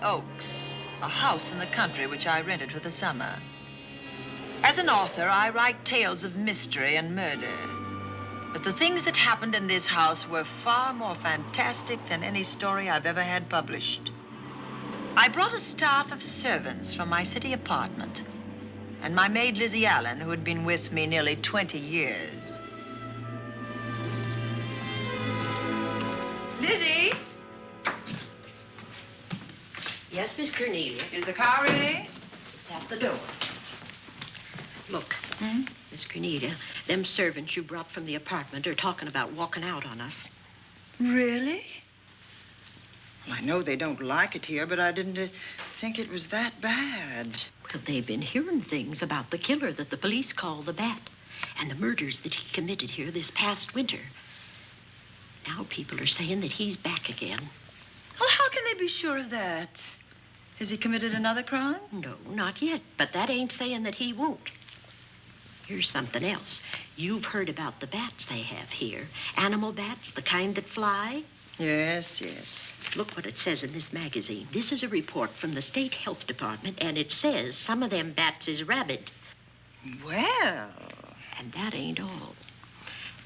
Oaks, a house in the country which I rented for the summer. As an author, I write tales of mystery and murder. But the things that happened in this house were far more fantastic than any story I've ever had published. I brought a staff of servants from my city apartment, and my maid, Lizzie Allen, who had been with me nearly 20 years. Lizzie? Yes, Miss Cornelia. Is the car ready? It's at the door. Look, Miss Cornelia, them servants you brought from the apartment are talking about walking out on us. Really? Well, I know they don't like it here, but I didn't think it was that bad. Well, they've been hearing things about the killer that the police call the Bat and the murders that he committed here this past winter. Now people are saying that he's back again. Well, how can they be sure of that? Has he committed another crime? No, not yet, but that ain't saying that he won't. Here's something else. You've heard about the bats they have here. Animal bats, the kind that fly. Yes, yes. Look what it says in this magazine. This is a report from the State Health Department, and it says some of them bats is rabid. Well. And that ain't all.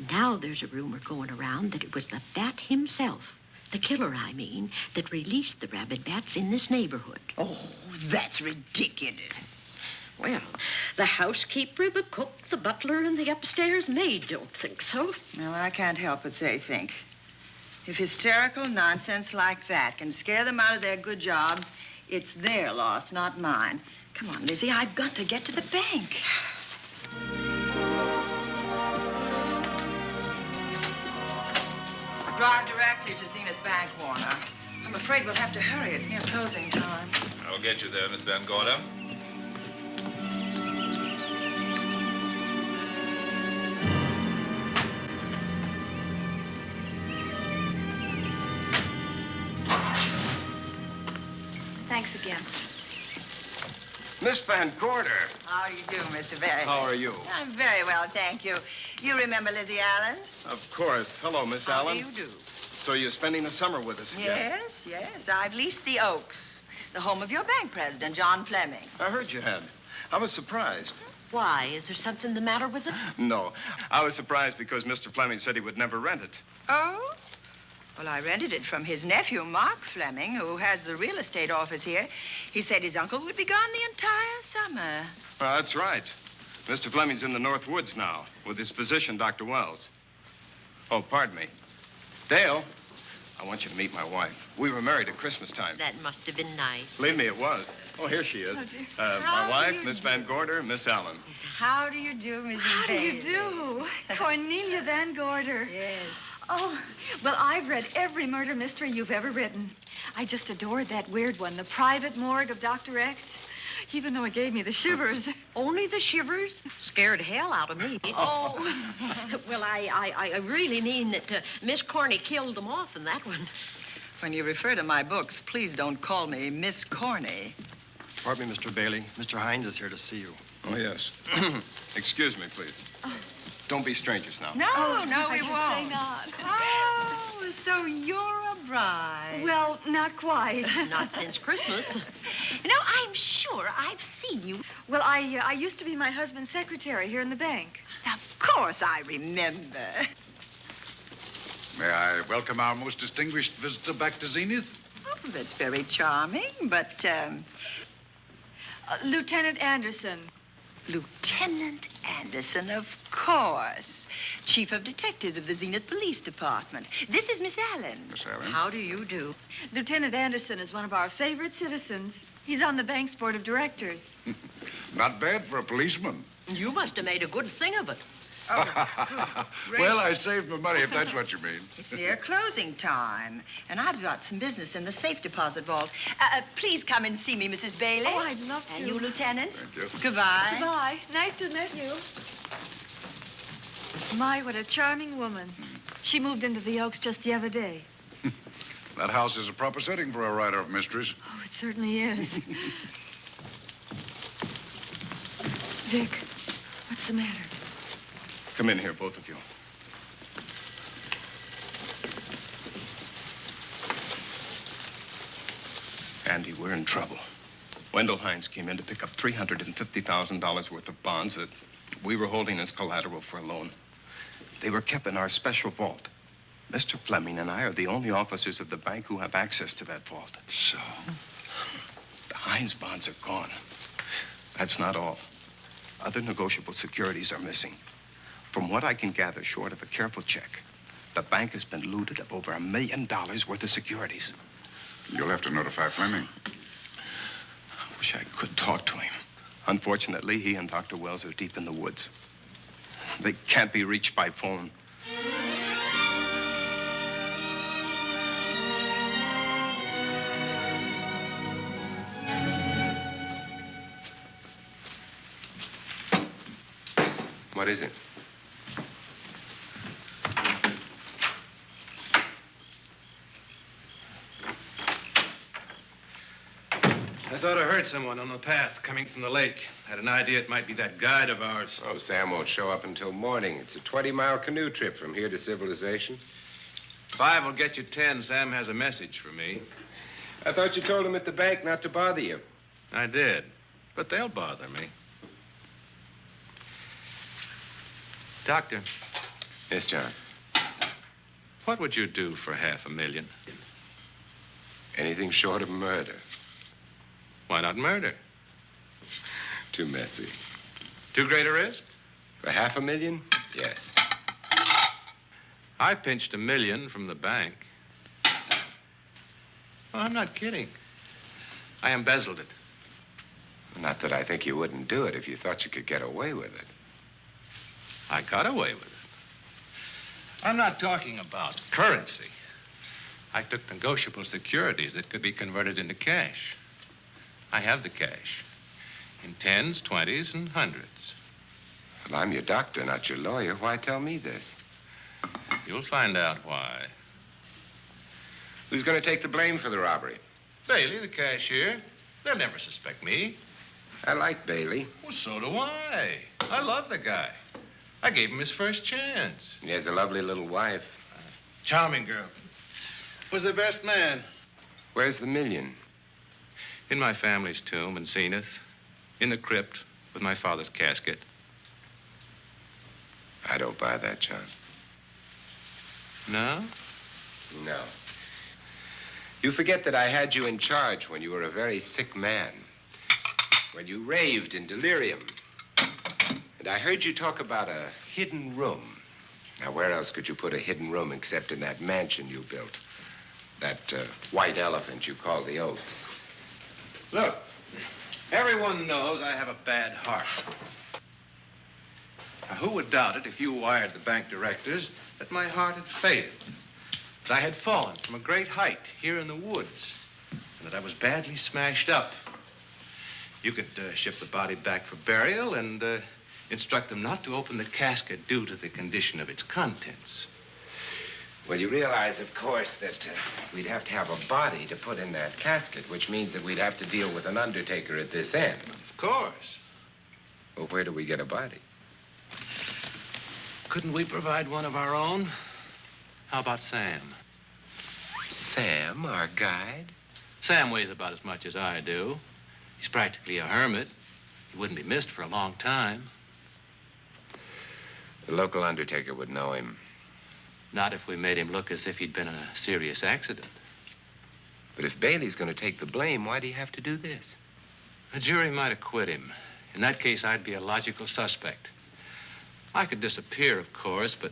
Now there's a rumor going around that it was the bat himself, the killer, I mean, that released the rabid bats in this neighborhood. Oh, that's ridiculous. Well, the housekeeper, the cook, the butler, and the upstairs maid don't think so. Well, I can't help what they think. If hysterical nonsense like that can scare them out of their good jobs, it's their loss, not mine. Come on, Lizzie, I've got to get to the bank. Drive directly to Zenith Bank, Warner. I'm afraid we'll have to hurry. It's near closing time. I'll get you there, Miss Van Gorder. Thanks again. Miss Van Gorder. How do you do, Mr. Barry? How are you? I'm very well, thank you. You remember Lizzie Allen? Of course. Hello, Miss Allen. How do you do? So you're spending the summer with us again? Yes, yes. I've leased the Oaks, the home of your bank president, John Fleming. I heard you had. I was surprised. Why? Is there something the matter with it? No. I was surprised because Mr. Fleming said he would never rent it. Oh? Well, I rented it from his nephew, Mark Fleming, who has the real estate office here. He said his uncle would be gone the entire summer. Well, that's right. Mr. Fleming's in the North Woods now with his physician, Dr. Wells. Oh, pardon me. Dale, I want you to meet my wife. We were married at Christmas time. That must have been nice. Believe me, it was. Oh, here she is. My wife, Miss Van Gorder, Miss Allen. How do you do, Mrs. How do you Bailey? do? Cornelia Van Gorder. Yes. Oh, well, I've read every murder mystery you've ever written. I just adored that weird one, The Private Morgue of Dr. X, even though it gave me the shivers. Only the shivers? Scared hell out of me. Oh. Well, I really mean that Miss Corney killed them off in that one. When you refer to my books, please don't call me Miss Corney. Pardon me, Mr. Bailey. Mr. Hines is here to see you. Oh, yes. Excuse me, please. Oh. Don't be strangers now. No, Oh, no, I we should won't. say not. Oh, so you're a bride. Well, not quite. Not since Christmas. You know, I'm sure I've seen you. Well, I used to be my husband's secretary here in the bank. Of course I remember. May I welcome our most distinguished visitor back to Zenith? Oh, that's very charming, but, Lieutenant Anderson. Lieutenant Anderson, of course. Chief of Detectives of the Zenith Police Department. This is Miss Allen. Miss Allen? How do you do? Lieutenant Anderson is one of our favorite citizens. He's on the bank's board of directors. Not bad for a policeman. You must have made a good thing of it. Well, I saved my money, if that's what you mean. It's near closing time, and I've got some business in the safe deposit vault. Please come and see me, Mrs. Bailey. Oh, I'd love to. And you, Lieutenant. Thank you. Goodbye. Goodbye. Nice to meet you. My, what a charming woman. She moved into the Oaks just the other day. That house is a proper setting for a writer of mysteries. Oh, it certainly is. Vic, what's the matter? Come in here, both of you. Andy, we're in trouble. Wendell Hines came in to pick up $350,000 worth of bonds that we were holding as collateral for a loan. They were kept in our special vault. Mr. Fleming and I are the only officers of the bank who have access to that vault. So? The Hines bonds are gone. That's not all. Other negotiable securities are missing. From what I can gather, short of a careful check, the bank has been looted of over $1 million worth of securities. You'll have to notify Fleming. I wish I could talk to him. Unfortunately, he and Dr. Wells are deep in the woods. They can't be reached by phone. What is it? I thought I heard someone on the path coming from the lake. Had an idea it might be that guide of ours. Oh, Sam won't show up until morning. It's a 20-mile canoe trip from here to civilization. 5 will get you 10. Sam has a message for me. I thought you told him at the bank not to bother you. I did, but they'll bother me. Doctor. Yes, John. What would you do for $500,000? Anything short of murder. Why not murder? Too messy. Too great a risk? For $500,000? Yes. I pinched $1 million from the bank. Oh, I'm not kidding. I embezzled it. Not that I think you wouldn't do it if you thought you could get away with it. I got away with it. I'm not talking about currency. I took negotiable securities that could be converted into cash. I have the cash in 10s, 20s, and 100s. Well, I'm your doctor, not your lawyer. Why tell me this? You'll find out why. Who's going to take the blame for the robbery? Bailey, the cashier. They'll never suspect me. I like Bailey. Well, so do I. I love the guy. I gave him his first chance. He has a lovely little wife. Charming girl. Was the best man. Where's the $1 million? In my family's tomb in Zenith. In the crypt with my father's casket. I don't buy that, John. No? No. You forget that I had you in charge when you were a very sick man. When you raved in delirium. And I heard you talk about a hidden room. Now, where else could you put a hidden room except in that mansion you built? That white elephant you call the Oaks. Look, everyone knows I have a bad heart. Now, who would doubt it if you wired the bank directors that my heart had failed? That I had fallen from a great height here in the woods. And that I was badly smashed up. You could ship the body back for burial and instruct them not to open the casket due to the condition of its contents. Well, you realize, of course, that we'd have to have a body to put in that casket, which means that we'd have to deal with an undertaker at this end. Of course. Well, where do we get a body? Couldn't we provide one of our own? How about Sam? Sam, our guide? Sam weighs about as much as I do. He's practically a hermit. He wouldn't be missed for a long time. The local undertaker would know him. Not if we made him look as if he'd been in a serious accident. But if Bailey's going to take the blame, why'd he have to do this? A jury might acquit him. In that case, I'd be a logical suspect. I could disappear, of course, but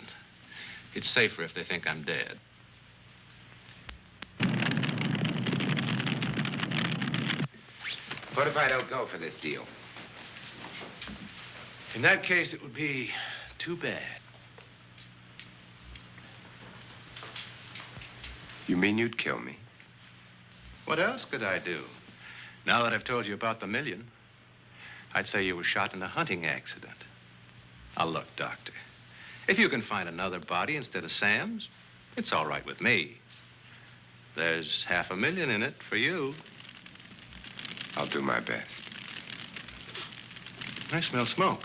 it's safer if they think I'm dead. What if I don't go for this deal? In that case, it would be too bad. You mean you'd kill me? What else could I do? Now that I've told you about the $1 million, I'd say you were shot in a hunting accident. Now, look, Doctor, if you can find another body instead of Sam's, it's all right with me. There's $500,000 in it for you. I'll do my best. I smell smoke.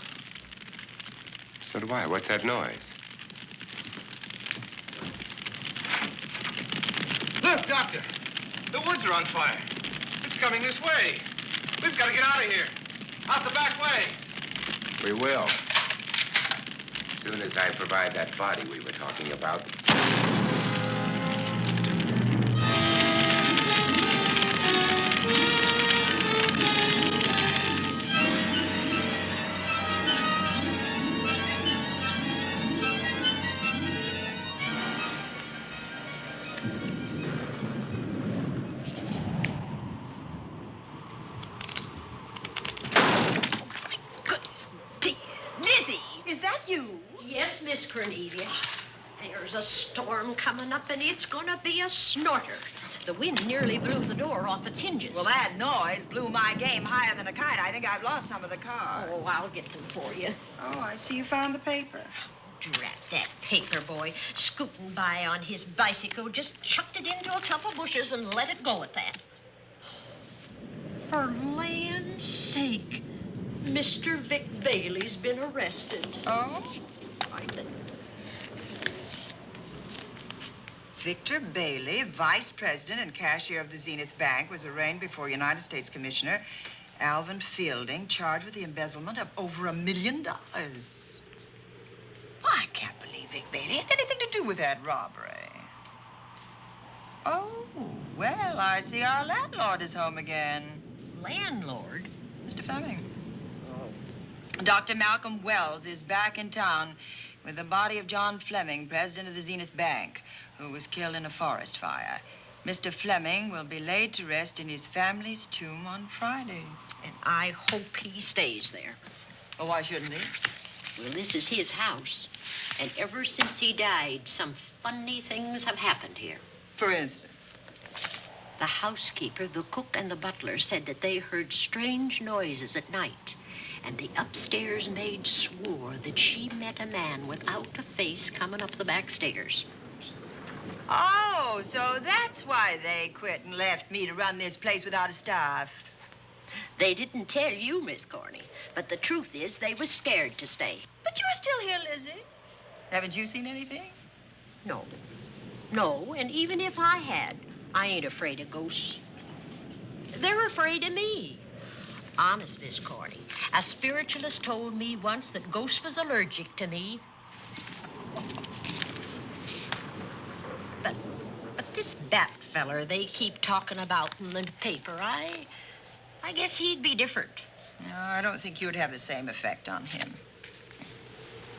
So do I. What's that noise? Look, Doctor, the woods are on fire. It's coming this way. We've got to get out of here. Out the back way. We will. As soon as I provide that body we were talking about. Yes, Miss Cornelia. There's a storm coming up, and it's gonna be a snorter. The wind nearly blew the door off its hinges. Well, that noise blew my game higher than a kite. I think I've lost some of the cars. Oh, I'll get them for you. Oh, I see you found the paper. Drat that paper boy, scooting by on his bicycle, just chucked it into a clump of bushes and let it go at that. For land's sake, Mr. Vic Bailey's been arrested. Oh? I think. Victor Bailey, vice president and cashier of the Zenith Bank, was arraigned before United States Commissioner Alvin Fielding, charged with the embezzlement of over $1 million. I can't believe Vic Bailey had anything to do with that robbery. Oh, well, I see our landlord is home again. Landlord? Mr. Fleming. Dr. Malcolm Wells is back in town with the body of John Fleming, president of the Zenith Bank, who was killed in a forest fire. Mr. Fleming will be laid to rest in his family's tomb on Friday. And I hope he stays there. Well, why shouldn't he? Well, this is his house. And ever since he died, some funny things have happened here. For instance? The housekeeper, the cook, and the butler said that they heard strange noises at night. And the upstairs maid swore that she met a man without a face coming up the back stairs. Oh, so that's why they quit and left me to run this place without a staff. They didn't tell you, Miss Corney, but the truth is they were scared to stay. But you're still here, Lizzie. Haven't you seen anything? No. No, and even if I had, I ain't afraid of ghosts. They're afraid of me. Honest, Miss Corney, a spiritualist told me once that ghosts was allergic to me. But this Bat feller they keep talking about in the paper, I guess he'd be different. No, I don't think you'd have the same effect on him.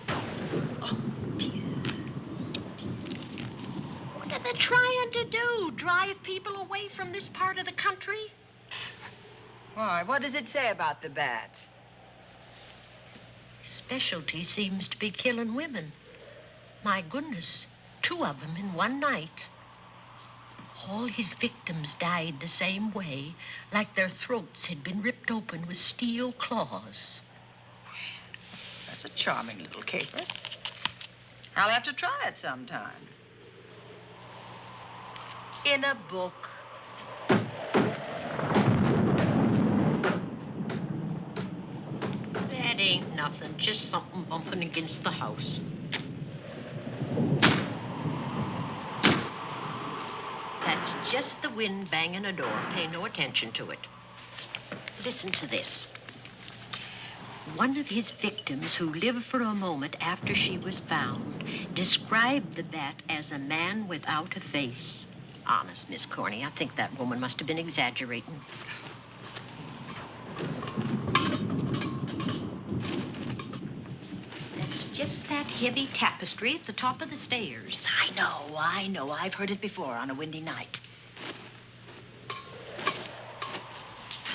Oh, dear. What are they trying to do? Drive people away from this part of the country? Why? What does it say about the Bat? Specialty seems to be killing women. My goodness, 2 of them in one night. All his victims died the same way, like their throats had been ripped open with steel claws. That's a charming little caper. I'll have to try it sometime. In a book. That ain't nothing, just something bumping against the house. That's just the wind banging a door. Pay no attention to it. Listen to this. One of his victims, who lived for a moment after she was found, described the Bat as a man without a face. Honest, Miss Corney, I think that woman must have been exaggerating. That's just that heavy tapestry at the top of the stairs. I know. I've heard it before on a windy night.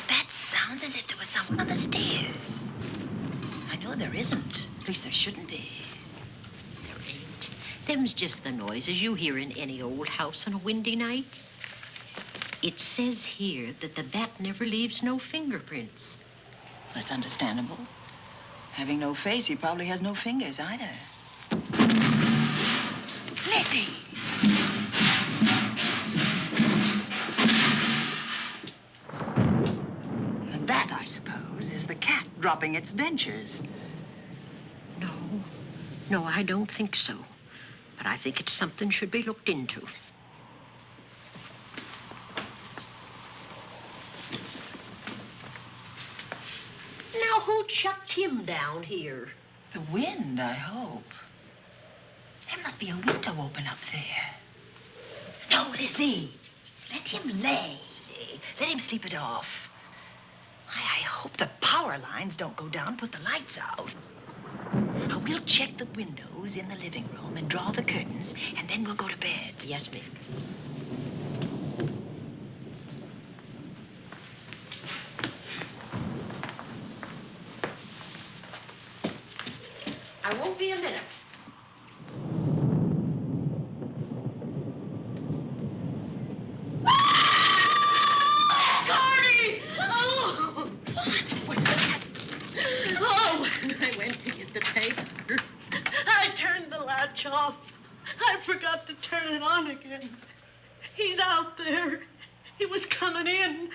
That sounds as if there was someone on the stairs. I know there isn't. At least there shouldn't be. There ain't. Them's just the noises you hear in any old house on a windy night. It says here that the Bat never leaves no fingerprints. That's understandable. Having no face, he probably has no fingers either. Lizzie! And that, I suppose, is the cat dropping its dentures. No, I don't think so. But I think it's something should be looked into. Now, who chucked him down here? The wind, I hope. There must be a window open up there. No, Lizzie. Let him lay. Let him sleep it off. I hope the power lines don't go down, put the lights out. Now, we'll check the windows in the living room and draw the curtains, and then we'll go to bed. Yes, ma'am. I won't be a minute. Gordy! Oh! What's that? Oh, when I went to get the tape, I turned the latch off. I forgot to turn it on again. He's out there. He was coming in.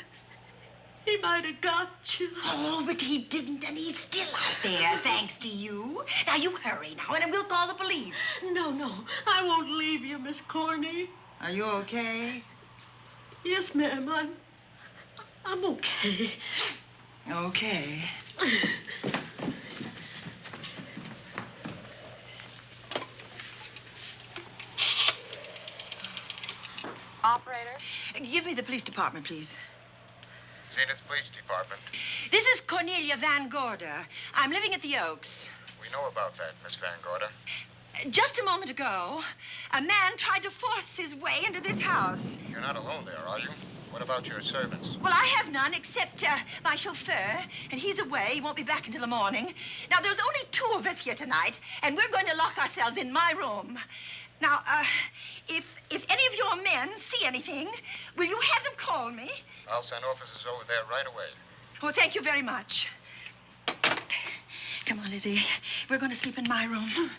He might have got you. Oh, but he didn't, and he's still out there, thanks to you. Now, you hurry now, and we'll call the police. No, I won't leave you, Miss Corny. Are you okay? Yes, ma'am, I'm okay. Okay. Operator? Give me the police department, please. Zenith Police Department. This is Cornelia Van Gorder. I'm living at the Oaks. We know about that, Miss Van Gorder. Just a moment ago, a man tried to force his way into this house. You're not alone there, are you? What about your servants? Well, I have none except my chauffeur, and he's away. He won't be back until the morning. Now, there's only 2 of us here tonight, and we're going to lock ourselves in my room. Now, if any of your men see anything, will you have them call me? I'll send officers over there right away. Oh, thank you very much. Come on, Lizzie. We're going to sleep in my room.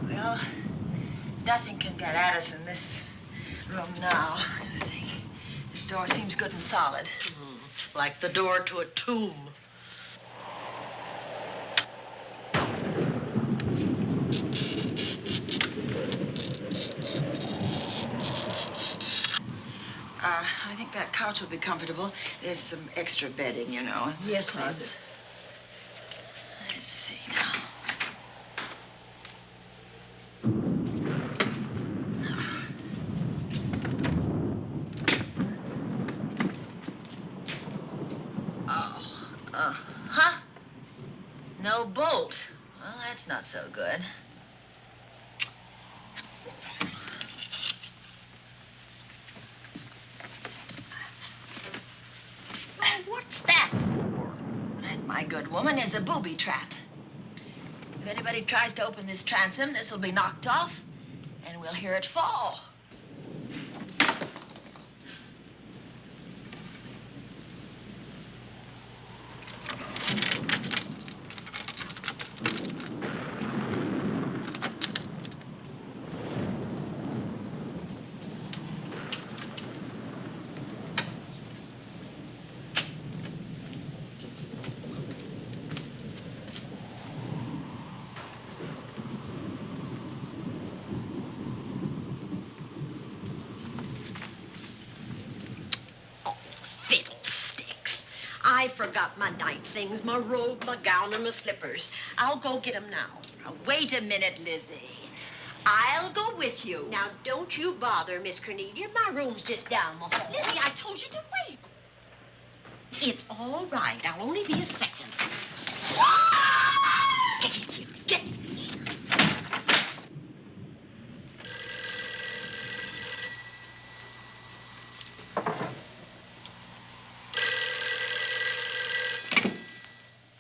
Well, nothing can get at us in this room now, I think. This door seems good and solid. Like the door to a tomb. I think that couch will be comfortable. There's some extra bedding, you know. Yes, ma'am. Closet. Let's see now. Huh? No bolt. Well, that's not so good. What's that for? That, my good woman, is a booby trap. If anybody tries to open this transom, this will be knocked off, and we'll hear it fall. I forgot my night things, my robe, my gown, and my slippers. I'll go get them now. Now, wait a minute, Lizzie. I'll go with you. Now, don't you bother, Miss Cornelia. My room's just down the hall. Lizzie, I told you to wait. It's all right. I'll only be a second. Get in here. Get in here.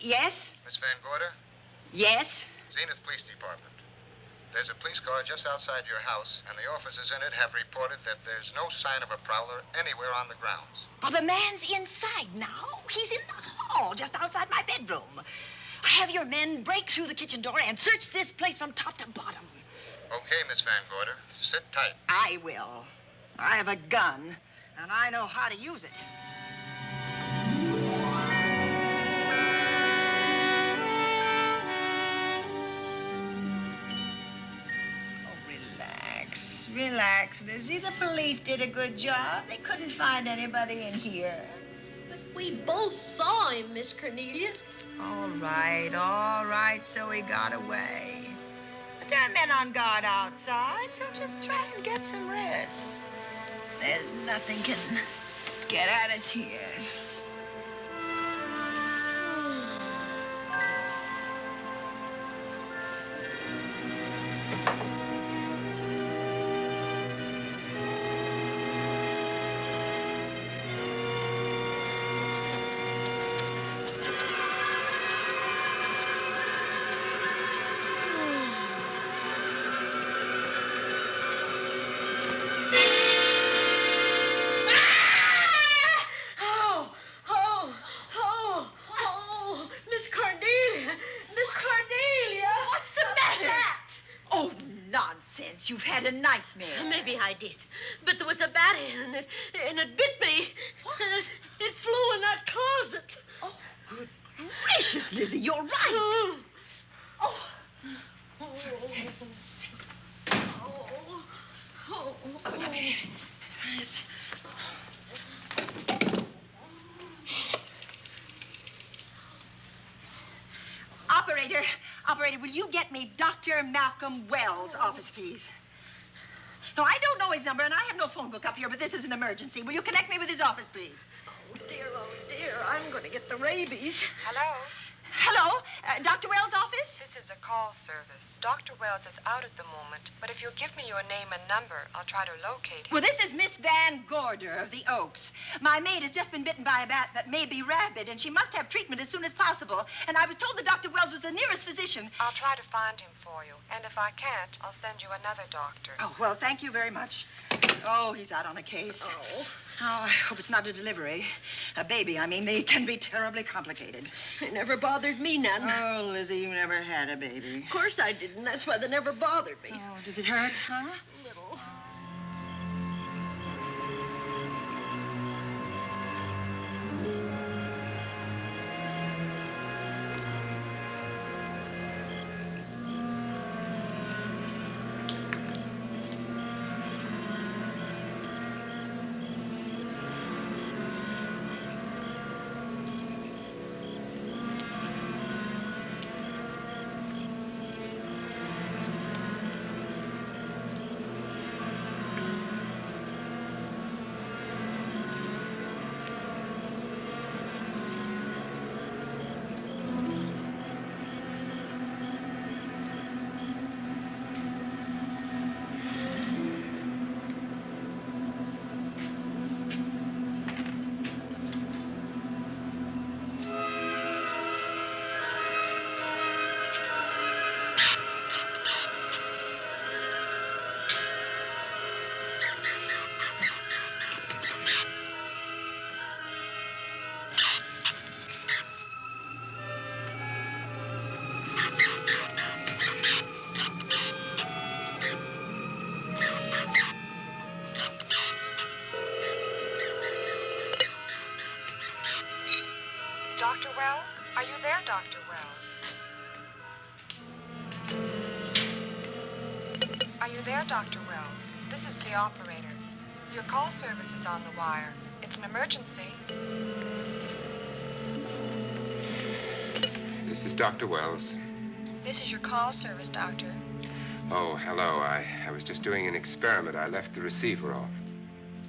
Yes? Miss Van Gorder? Yes? Zenith Police Department. There's a police car just outside your house, and the officers in it have reported that there's no sign of a prowler anywhere on the grounds. Well, the man's inside now. He's in the hall, just outside my bedroom. Have your men break through the kitchen door and search this place from top to bottom. Okay, Miss Van Gorder. Sit tight. I will. I have a gun, and I know how to use it. relax, Lizzie. The police did a good job. They couldn't find anybody in here. But we both saw him, Miss Cornelia. All right, so he got away. But there are men on guard outside, so just try and get some rest. There's nothing can get at us here. You've had a nightmare. Maybe I did. But there was a bat and it bit me. It flew in that closet. Oh, good gracious, Lizzie, you're right. Oh. Yes. Operator, will you get me Dr. Malcolm Wells' office, please? No, I don't know his number, and I have no phone book up here, but this is an emergency. Will you connect me with his office, please? Oh, dear, I'm going to get the rabies. Hello? Hello? Dr. Wells' office? This is a call service. Dr. Wells is out at the moment, but if you'll give me your name and number, I'll try to locate him. Well, this is Miss Van Gorder of the Oaks. My maid has just been bitten by a bat that may be rabid, and she must have treatment as soon as possible. And I was told that Dr. Wells was the nearest physician. I'll try to find him for you, and if I can't, I'll send you another doctor. Oh, well, thank you very much. Oh, he's out on a case. Oh. Oh, I hope it's not a delivery. A baby, I mean. They can be terribly complicated. It never bothered me none. Oh, Lizzie, you never had a baby. Of course I didn't. That's why they never bothered me. Oh, does it hurt, huh? Little. Dr. Wells? Are you there, Dr. Wells? Are you there, Dr. Wells? This is the operator. Your call service is on the wire. It's an emergency. This is Dr. Wells. This is your call service, Doctor. Oh, hello. I was just doing an experiment. I left the receiver off.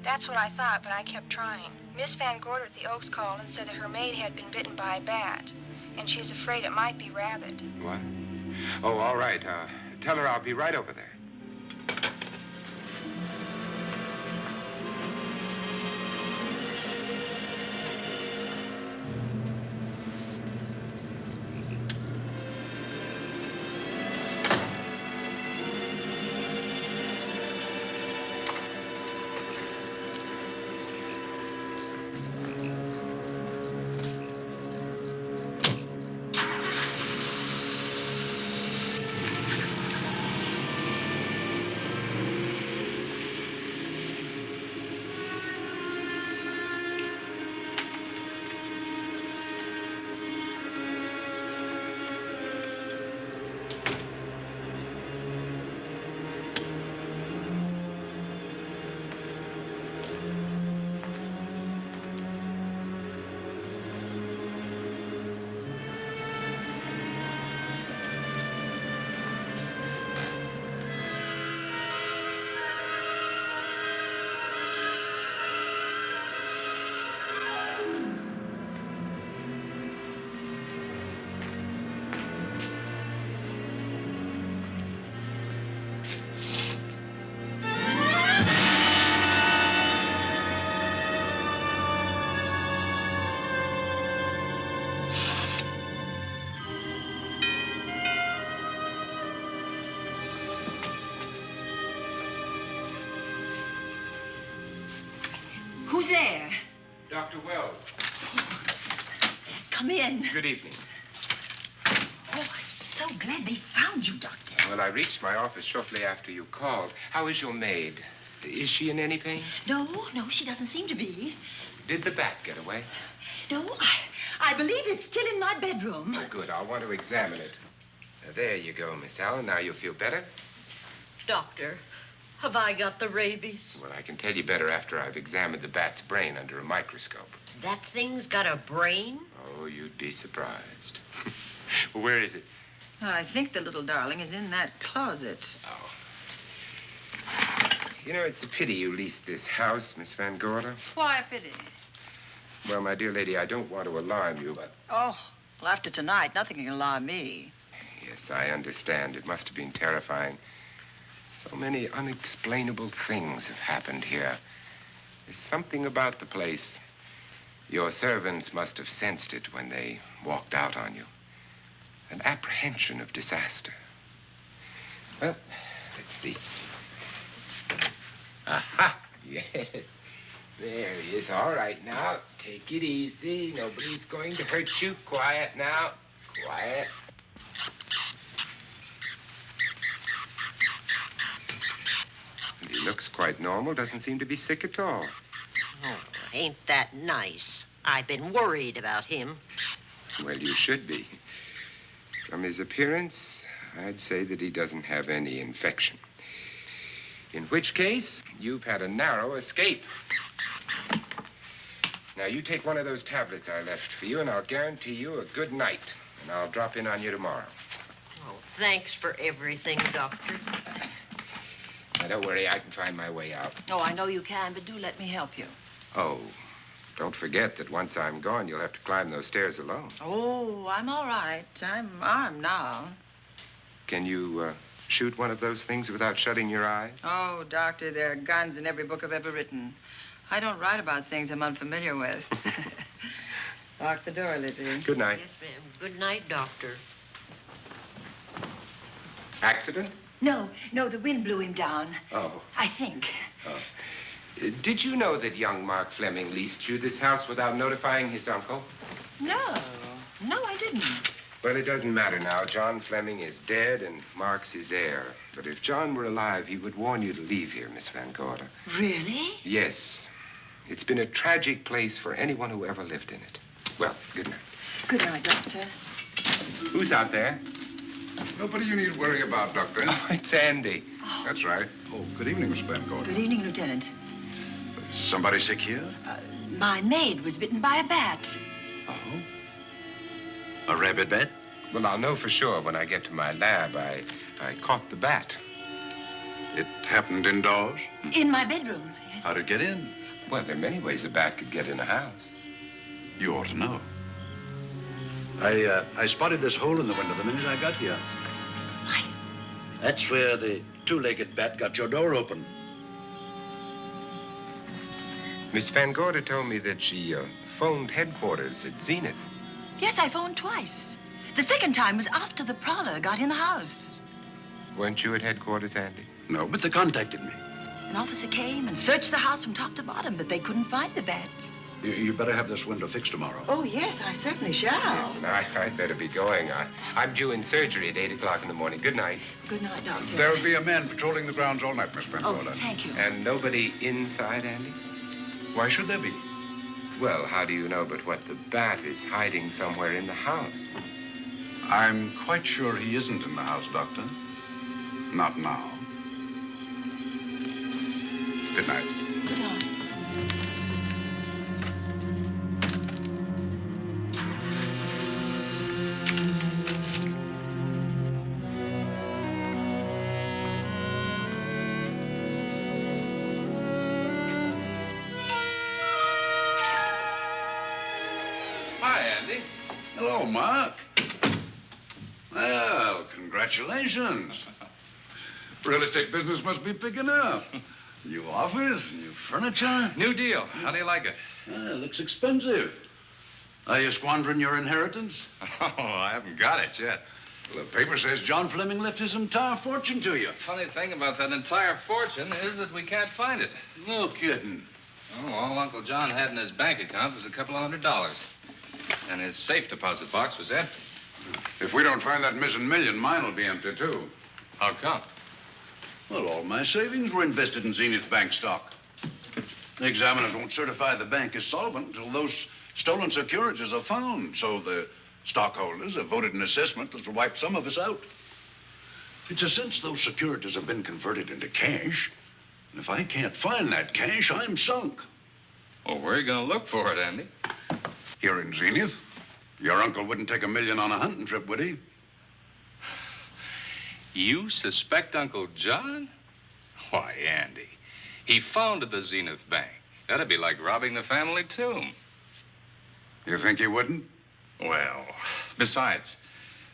That's what I thought, but I kept trying. Miss Van Gorder at the Oaks called and said that her maid had been bitten by a bat, and she's afraid it might be rabid. What? Oh, all right. Tell her I'll be right over there. Who's there? Dr. Wells. Come in. Good evening. Oh, I'm so glad they found you, Doctor. Well, I reached my office shortly after you called. How is your maid? Is she in any pain? No, she doesn't seem to be. Did the bat get away? No, I believe it's still in my bedroom. Oh, good. I'll want to examine it. There you go, Miss Allen. Now you'll feel better? Doctor, have I got the rabies? Well, I can tell you better after I've examined the bat's brain under a microscope. That thing's got a brain? Oh, you'd be surprised. Well, where is it? I think the little darling is in that closet. Oh. You know, it's a pity you leased this house, Miss Van Gorder. Why a pity? Well, my dear lady, I don't want to alarm you, but... Oh, well, after tonight, nothing can alarm me. Yes, I understand. It must have been terrifying. So many unexplainable things have happened here. There's something about the place. Your servants must have sensed it when they walked out on you. An apprehension of disaster. Well, let's see. Aha! Yes. There he is. All right, now. Take it easy. Nobody's going to hurt you. Quiet now. Quiet. And he looks quite normal. Doesn't seem to be sick at all. Oh, ain't that nice? I've been worried about him. Well, you should be. From his appearance, I'd say that he doesn't have any infection. In which case, you've had a narrow escape. Now, you take one of those tablets I left for you, and I'll guarantee you a good night. And I'll drop in on you tomorrow. Oh, thanks for everything, Doctor. Now, don't worry. I can find my way out. Oh, I know you can, but do let me help you. Oh, don't forget that once I'm gone, you'll have to climb those stairs alone. Oh, I'm all right. I'm armed now. Can you shoot one of those things without shutting your eyes? Oh, Doctor, there are guns in every book I've ever written. I don't write about things I'm unfamiliar with. Lock the door, Lizzie. Good night. Yes, ma'am. Good night, Doctor. Accident? No, the wind blew him down. Oh. I think. Oh. Did you know that young Mark Fleming leased you this house without notifying his uncle? No, I didn't. Well, it doesn't matter now. John Fleming is dead, and Mark's his heir. But if John were alive, he would warn you to leave here, Miss Van Gorder. Really? Yes. It's been a tragic place for anyone who ever lived in it. Well, good night. Good night, Doctor. Who's out there? Nobody you need worry about, Doctor. Oh, it's Andy. That's right. Oh, good evening, Miss Van Gorder. Good evening, Lieutenant. Somebody sick here? My maid was bitten by a bat. Oh? A rabid bat? Well, I'll know for sure when I get to my lab. I caught the bat. It happened indoors? In my bedroom, yes. How'd it get in? Well, there are many ways a bat could get in a house. You ought to know. I spotted this hole in the window the minute I got here. Why? That's where the two-legged bat got your door open. Miss Van Gorder told me that she phoned headquarters at Zenith. Yes, I phoned twice. The second time was after the prowler got in the house. Weren't you at headquarters, Andy? No, but they contacted me. An officer came and searched the house from top to bottom, but they couldn't find the bat. You better have this window fixed tomorrow. Oh, yes, I certainly shall. Yes, and I'd better be going. I'm due in surgery at 8 o'clock in the morning. Good night. Good night, Doctor. There'll be a man patrolling the grounds all night, Miss Van Oh, Gorder. thank you. And nobody inside, Andy? Why should there be? Well, how do you know but what the bat is hiding somewhere in the house? I'm quite sure he isn't in the house, Doctor. Not now. Good night. Good night. Hi, Andy. Hello, Mark. Well, congratulations. Real estate business must be picking up. New office, new furniture. New deal. How do you like it? Looks expensive. Are you squandering your inheritance? Oh, I haven't got it yet. Well, the paper says John Fleming left his entire fortune to you. Funny thing about that entire fortune is that we can't find it. No kidding. Oh, all Uncle John had in his bank account was a couple of $100. And his safe deposit box was empty. If we don't find that missing million, mine will be empty, too. How come? Well, all my savings were invested in Zenith Bank stock. The examiners won't certify the bank is solvent until those stolen securities are found. So the stockholders have voted an assessment that will wipe some of us out. It's a since those securities have been converted into cash. And if I can't find that cash, I'm sunk. Well, where are you going to look for it, Andy? Here in Zenith. Your uncle wouldn't take $1 million on a hunting trip, would he? You suspect Uncle John? Why, Andy, he founded the Zenith Bank. That'd be like robbing the family tomb. You think he wouldn't? Well, besides,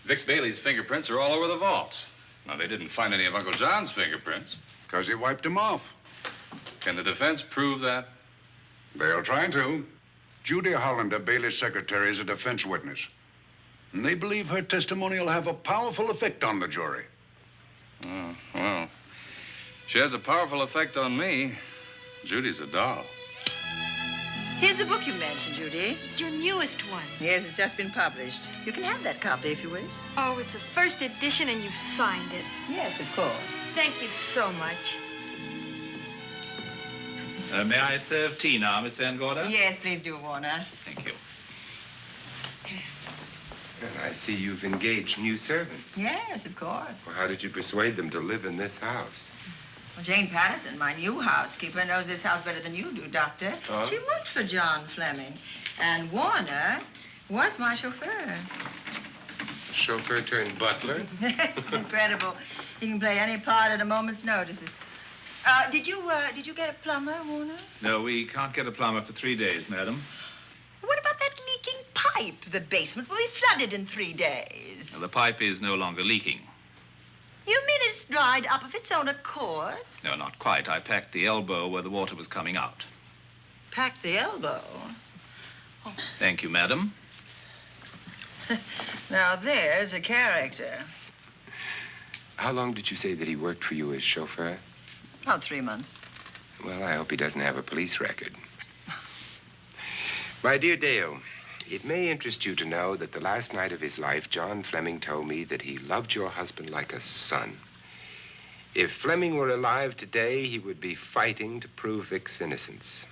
Vic Bailey's fingerprints are all over the vault. Now, they didn't find any of Uncle John's fingerprints. Because he wiped them off. Can the defense prove that? They'll try to. Judy Hollander, Bailey's secretary, is a defense witness. And they believe her testimony will have a powerful effect on the jury. Oh, well, she has a powerful effect on me. Judy's a doll. Here's the book you mentioned, Judy. It's your newest one. Yes, it's just been published. You can have that copy if you wish. Oh, it's a first edition and you've signed it. Yes, of course. Thank you so much. May I serve tea now, Miss Van Gorder? Yes, please do, Warner. Thank you. Well, I see you've engaged new servants. Yes, of course. Well, how did you persuade them to live in this house? Well, Jane Patterson, my new housekeeper, knows this house better than you do, Doctor. Oh? She worked for John Fleming. And Warner was my chauffeur. Chauffeur turned butler? Yes, it's incredible. He can play any part at a moment's notice. Did you get a plumber, Warner? No, we can't get a plumber for 3 days, madam. What about that leaking pipe? The basement will be flooded in 3 days. Well, the pipe is no longer leaking. You mean it's dried up of its own accord? No, not quite. I packed the elbow where the water was coming out. Packed the elbow? Oh. Thank you, madam. Now, there's a character. How long did you say that he worked for you as chauffeur? About 3 months. Well, I hope he doesn't have a police record. My dear Dale, it may interest you to know that the last night of his life, John Fleming told me that he loved your husband like a son. If Fleming were alive today, he would be fighting to prove Vic's innocence.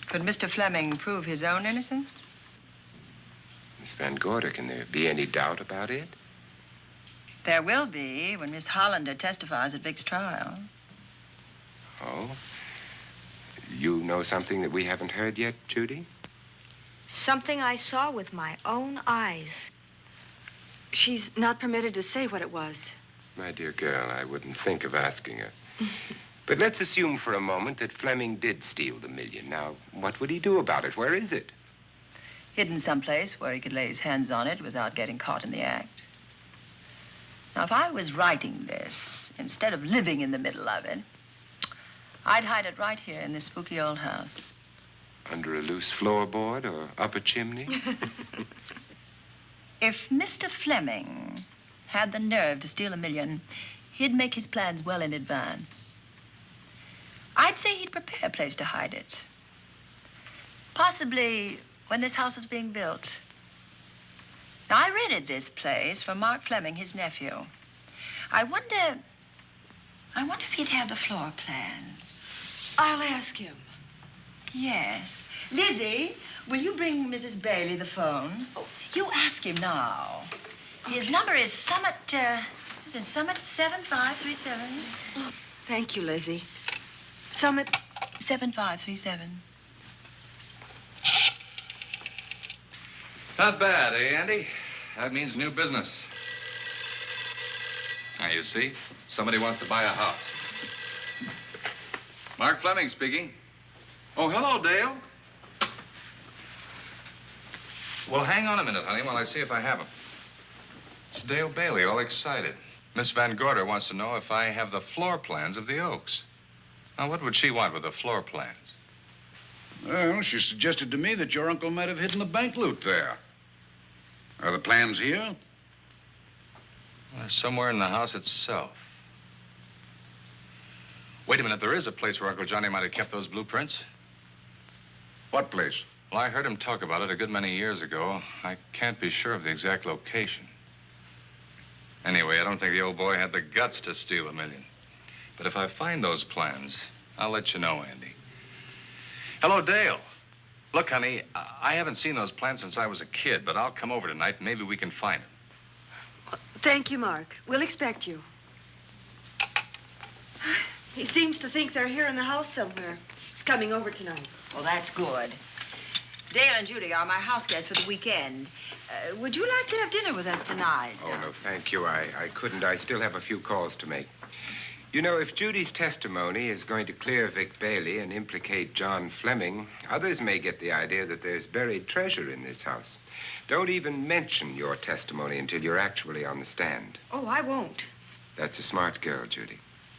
Could Mr. Fleming prove his own innocence? Miss Van Gorder, can there be any doubt about it? There will be when Miss Hollander testifies at Vic's trial. Oh? You know something that we haven't heard yet, Judy? Something I saw with my own eyes. She's not permitted to say what it was. My dear girl, I wouldn't think of asking her. But let's assume for a moment that Fleming did steal the $1 million. Now, what would he do about it? Where is it? Hidden someplace where he could lay his hands on it without getting caught in the act. Now, if I was writing this, instead of living in the middle of it, I'd hide it right here in this spooky old house. Under a loose floorboard or up a chimney? If Mr. Fleming had the nerve to steal $1 million, he'd make his plans well in advance. I'd say he'd prepare a place to hide it. Possibly when this house was being built. Now, I rented this place from Mark Fleming, his nephew. I wonder if he'd have the floor plans. I'll ask him. Yes. Lizzie, will you bring Mrs. Bailey the phone? Oh, you ask him now. His number is Summit 7537. Oh, thank you, Lizzie. Summit 7537. Not bad, eh, Andy? That means new business. Now, you see, somebody wants to buy a house. Mark Fleming speaking. Oh, hello, Dale. Well, hang on a minute, honey, while I see if I have him. It's Dale Bailey, all excited. Miss Van Gorder wants to know if I have the floor plans of the Oaks. Now, what would she want with the floor plans? Well, she suggested to me that your uncle might have hidden the bank loot there. Are the plans here? Well, they're somewhere in the house itself. Wait a minute, there is a place where Uncle Johnny might have kept those blueprints. What place? Well, I heard him talk about it a good many years ago. I can't be sure of the exact location. Anyway, I don't think the old boy had the guts to steal $1 million. But if I find those plans, I'll let you know, Andy. Hello, Dale. Look, honey, I haven't seen those plans since I was a kid, but I'll come over tonight and maybe we can find them. Thank you, Mark. We'll expect you. He seems to think they're here in the house somewhere. He's coming over tonight. Well, that's good. Dale and Judy are my house guests for the weekend. Would you like to have dinner with us tonight? Oh, no, thank you. I couldn't. I still have a few calls to make. You know, if Judy's testimony is going to clear Vic Bailey and implicate John Fleming, others may get the idea that there's buried treasure in this house. Don't even mention your testimony until you're actually on the stand. Oh, I won't. That's a smart girl, Judy,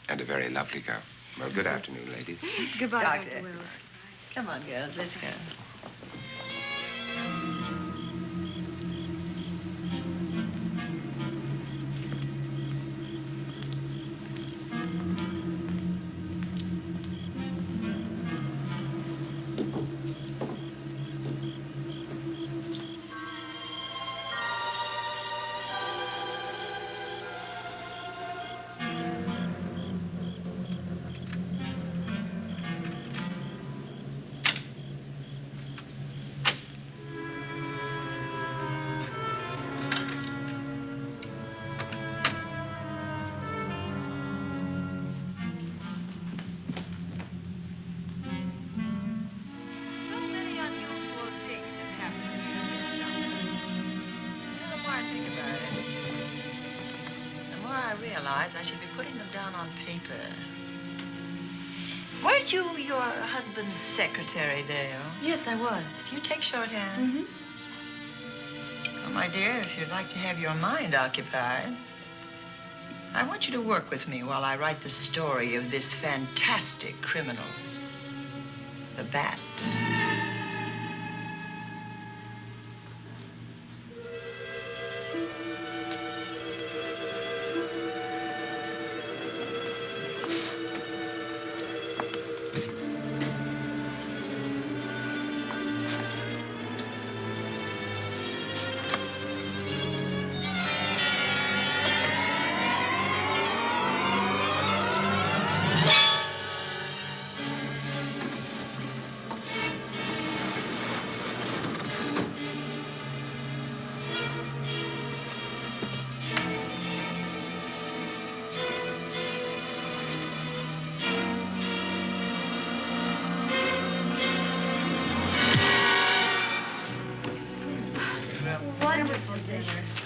and a very lovely girl. Well, good afternoon, ladies. Goodbye, Doctor. Dr. Wilbur. Come on, girls, let's go. I should be putting them down on paper. Weren't you your husband's secretary, Dale? Yes, I was. Do you take shorthand? Mm-hmm. Well, my dear, if you'd like to have your mind occupied, I want you to work with me while I write the story of this fantastic criminal, the Bat.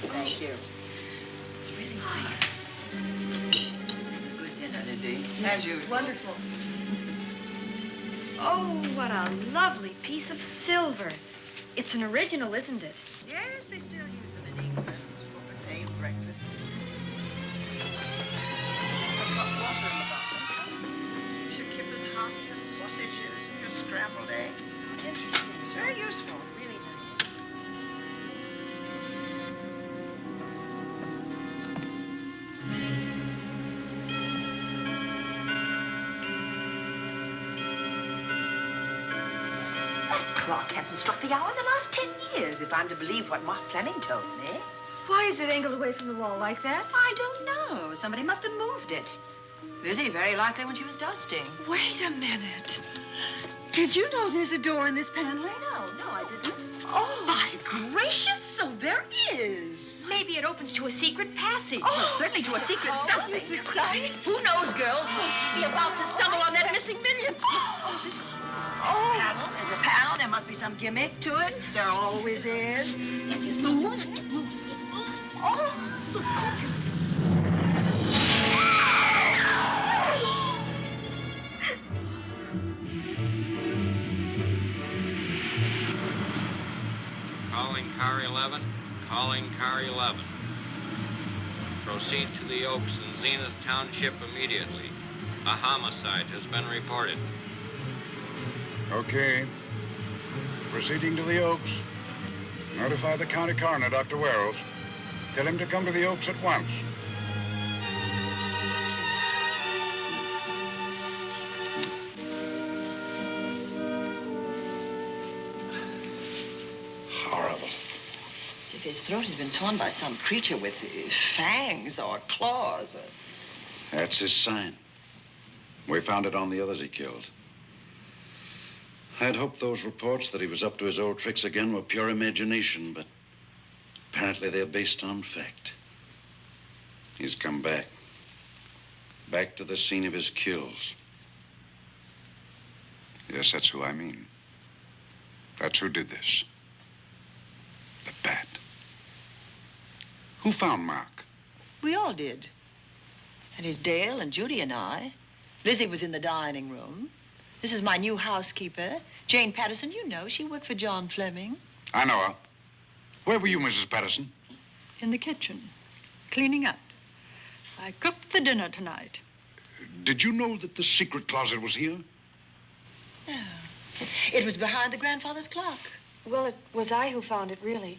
Thank you. It's really nice. Good dinner, Lizzie, as usual. Wonderful. Oh, what a lovely piece of silver. It's an original, isn't it? Yes, they still use them in England for buffet breakfasts. Some hot water in the bottom. You should keep as hot your sausages and your scrambled eggs. Interesting. It's very useful. Really nice. Clock hasn't struck the hour in the last 10 years, if I'm to believe what Mark Fleming told me. Why is it angled away from the wall like that? I don't know. Somebody must have moved it. Lizzie, very likely when she was dusting. Wait a minute. Did you know there's a door in this paneling? No, I didn't. Oh, my gracious, so there is. Maybe it opens to a secret passage. Oh. Well, certainly to a secret something. Who knows, girls? Be about to stumble on that missing million. Oh, this is... Oh. There's a panel. There must be some gimmick to it. There always is. Yes, it moves. It moves. It moves. Oh. Calling car 11. Calling car 11. Proceed to the Oaks in Zenith Township immediately. A homicide has been reported. Okay. Proceeding to the Oaks. Notify the county coroner, Dr. Wells. Tell him to come to the Oaks at once. His throat has been torn by some creature with fangs or claws. That's his sign. We found it on the others he killed. I'd hoped those reports that he was up to his old tricks again were pure imagination, but apparently they're based on fact. He's come back. Back to the scene of his kills. Yes, that's who I mean. That's who did this. The bat. Who found Mark? We all did. And it's Dale and Judy and I. Lizzie was in the dining room. This is my new housekeeper, Jane Patterson. You know, she worked for John Fleming. I know her. Where were you, Mrs. Patterson? In the kitchen, cleaning up. I cooked the dinner tonight. Did you know that the secret closet was here? No. It was behind the grandfather's clock. Well, it was I who found it, really.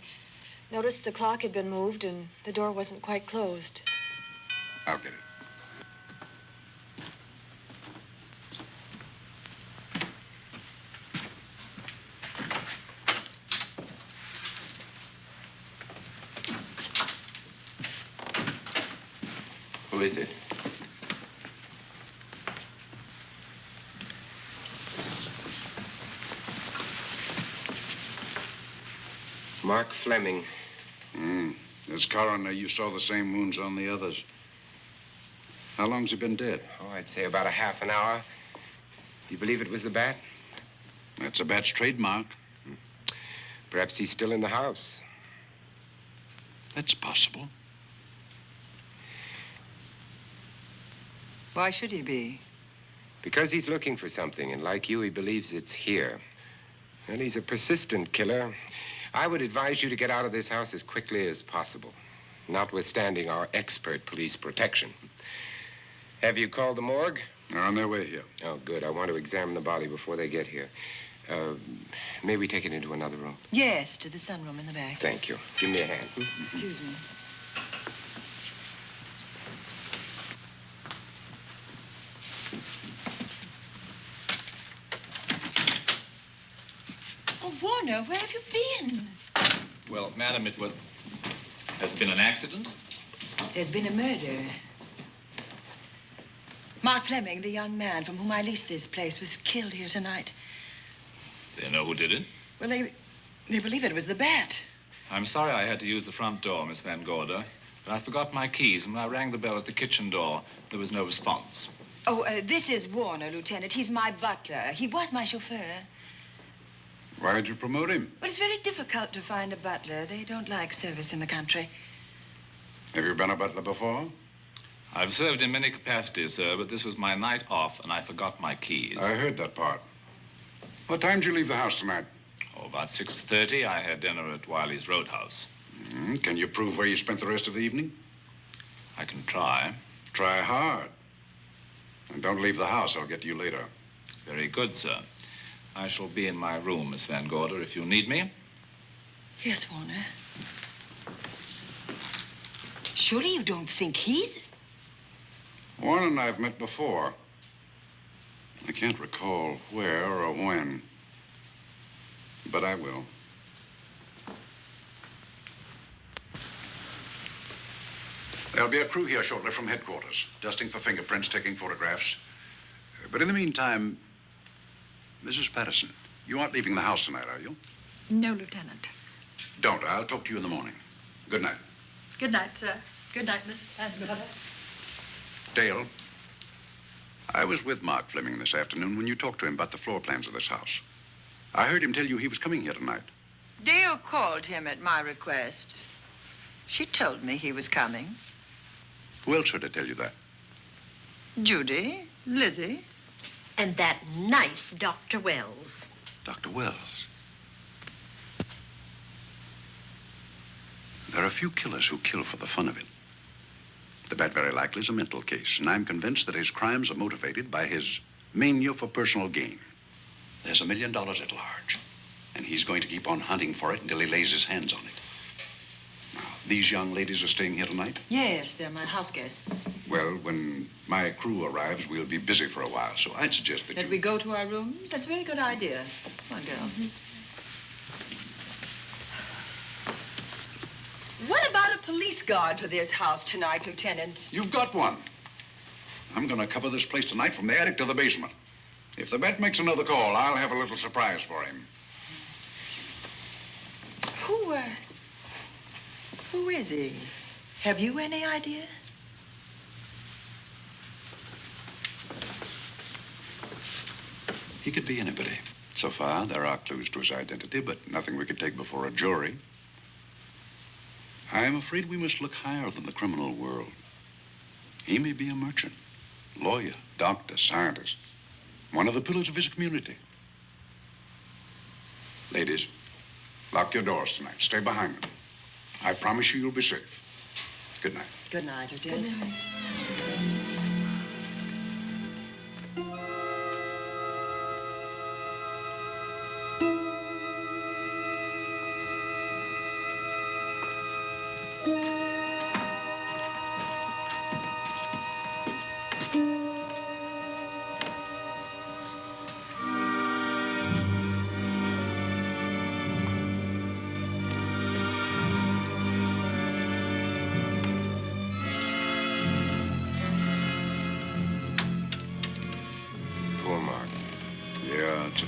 Noticed the clock had been moved and the door wasn't quite closed. I'll get it. Who is it? Mark Fleming. As coroner, you saw the same wounds on the others. How long's he been dead? Oh, I'd say about a half an hour. Do you believe it was the bat? That's a bat's trademark. Perhaps he's still in the house. That's possible. Why should he be? Because he's looking for something, and like you, he believes it's here. And he's a persistent killer. I would advise you to get out of this house as quickly as possible, notwithstanding our expert police protection. Have you called the morgue? They're on their way here. Oh, good. I want to examine the body before they get here. May we take it into another room? Yes, to the sunroom in the back. Thank you. Give me a hand. Excuse me. Oh, Warner, where have you been? Well, madam, has it been an accident? There's been a murder. Mark Fleming, the young man from whom I leased this place, was killed here tonight. They know who did it? Well, they believe it was the bat. I'm sorry I had to use the front door, Miss Van Gorder, but I forgot my keys, and when I rang the bell at the kitchen door, there was no response. Oh, this is Warner, Lieutenant. He's my butler. He was my chauffeur. Why'd you promote him? Well, it's very difficult to find a butler. They don't like service in the country. Have you been a butler before? I've served in many capacities, sir, but this was my night off, and I forgot my keys. I heard that part. What time did you leave the house tonight? Oh, about 6:30. I had dinner at Wiley's Roadhouse. Can you prove where you spent the rest of the evening? I can try. Try hard. And don't leave the house. I'll get to you later. Very good, sir. I shall be in my room, Miss Van Gorder, if you need me. Yes, Warner. Surely you don't think he's... Warren and I have met before. I can't recall where or when, but I will. There'll be a crew here shortly from headquarters, dusting for fingerprints, taking photographs. But in the meantime, Mrs. Patterson, you aren't leaving the house tonight, are you? No, Lieutenant. Don't. I'll talk to you in the morning. Good night. Good night, sir. Good night, Miss Van Gorder. Dale, I was with Mark Fleming this afternoon when you talked to him about the floor plans of this house. I heard him tell you he was coming here tonight. Dale called him at my request. She told me he was coming. Who else would I tell you that? Judy, Lizzie. And that nice Dr. Wells. Dr. Wells. There are a few killers who kill for the fun of it. The bat very likely is a mental case, and I'm convinced that his crimes are motivated by his mania for personal gain. There's $1 million at large, and he's going to keep on hunting for it until he lays his hands on it. Now, these young ladies are staying here tonight? Yes, they're my house guests. Well, when my crew arrives, we'll be busy for a while, so I'd suggest that we go to our rooms? That's a very good idea. Come on, girls. police guard for this house tonight, Lieutenant. You've got one. I'm going to cover this place tonight from the attic to the basement. If the bat makes another call, I'll have a little surprise for him. Who is he? Have you any idea? He could be anybody. So far, there are clues to his identity, but nothing we could take before a jury. I'm afraid we must look higher than the criminal world. He may be a merchant, lawyer, doctor, scientist, one of the pillars of his community. Ladies, lock your doors tonight. Stay behind them. I promise you you'll be safe. Good night. Good night, Lieutenant. Good night.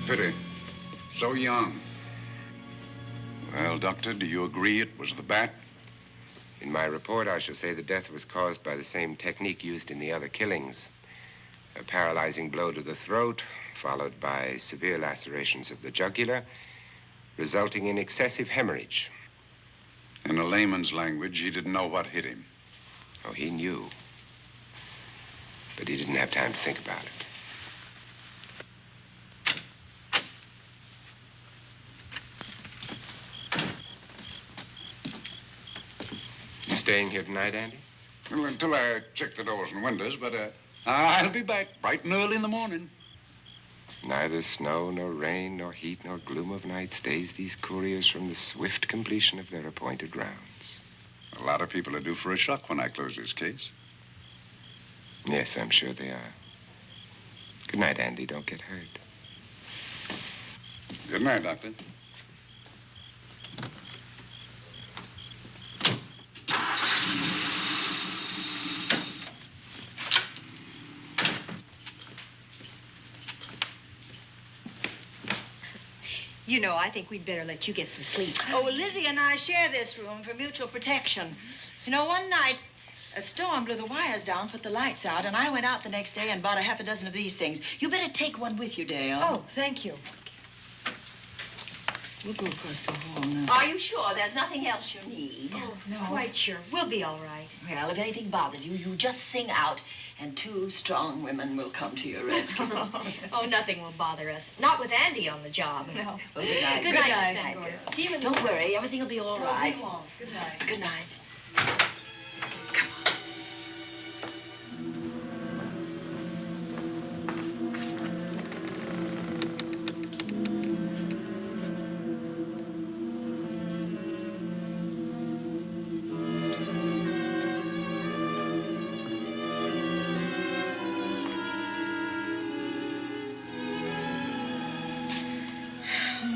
Pity. So young. Well, Doctor, do you agree it was the bat? In my report, I shall say the death was caused by the same technique used in the other killings. A paralyzing blow to the throat, followed by severe lacerations of the jugular, resulting in excessive hemorrhage. In a layman's language, he didn't know what hit him. Oh, he knew. But he didn't have time to think about it. Staying here tonight, Andy? Well, until I check the doors and windows, but I'll be back bright and early in the morning. Neither snow, nor rain, nor heat, nor gloom of night stays these couriers from the swift completion of their appointed rounds. A lot of people are due for a shock when I close this case. Yes, I'm sure they are. Good night, Andy. Don't get hurt. Good night, Doctor. You know, I think we'd better let you get some sleep. Oh, Lizzie and I share this room for mutual protection. You know, one night, a storm blew the wires down, put the lights out, and I went out the next day and bought a half a dozen of these things. You better take one with you, Dale. Oh, thank you. We'll go across the hall now. Are you sure there's nothing else you need? Oh, no. Quite sure. We'll be all right. Well, if anything bothers you, you just sing out, and 2 strong women will come to your rescue. Oh, nothing will bother us. Not with Andy on the job. No. Well, good night. Good night, Miss Van Gogh. See you in the Don't worry, everything will be all right. We won't. Good night. Good night.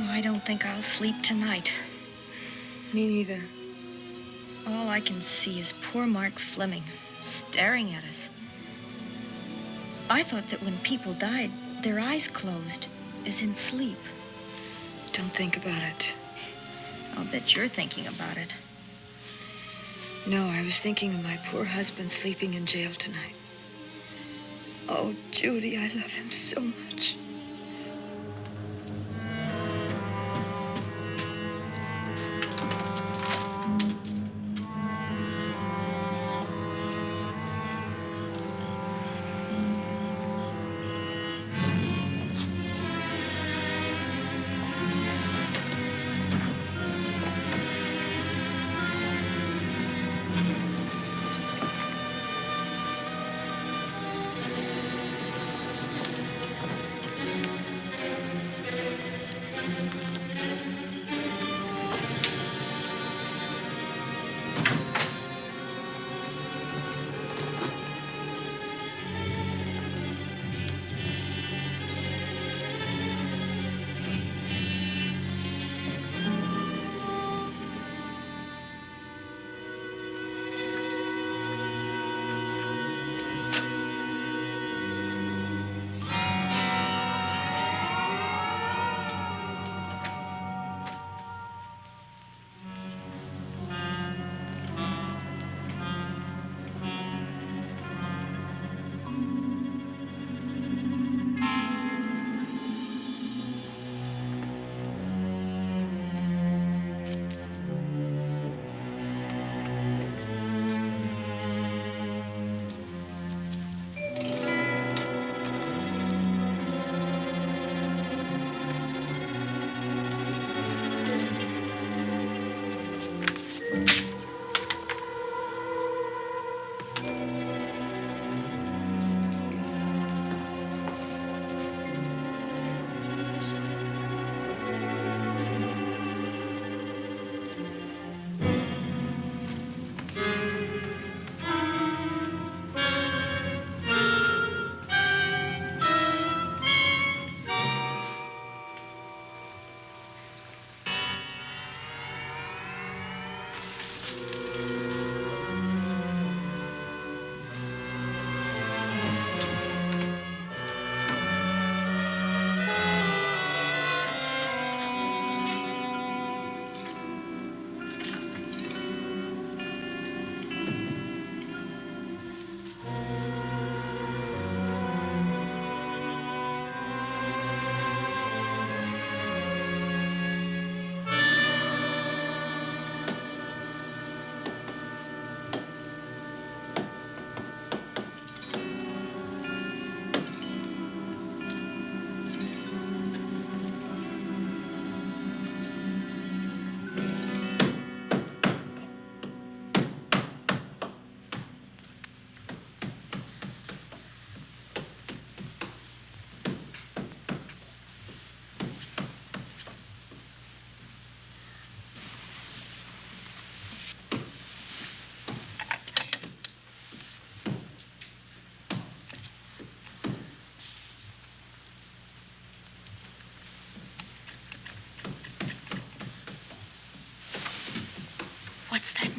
I don't think I'll sleep tonight. Me neither. All I can see is poor Mark Fleming staring at us. I thought that when people died, their eyes closed, as in sleep. Don't think about it. I'll bet you're thinking about it. No, I was thinking of my poor husband sleeping in jail tonight. Oh, Judy, I love him so much.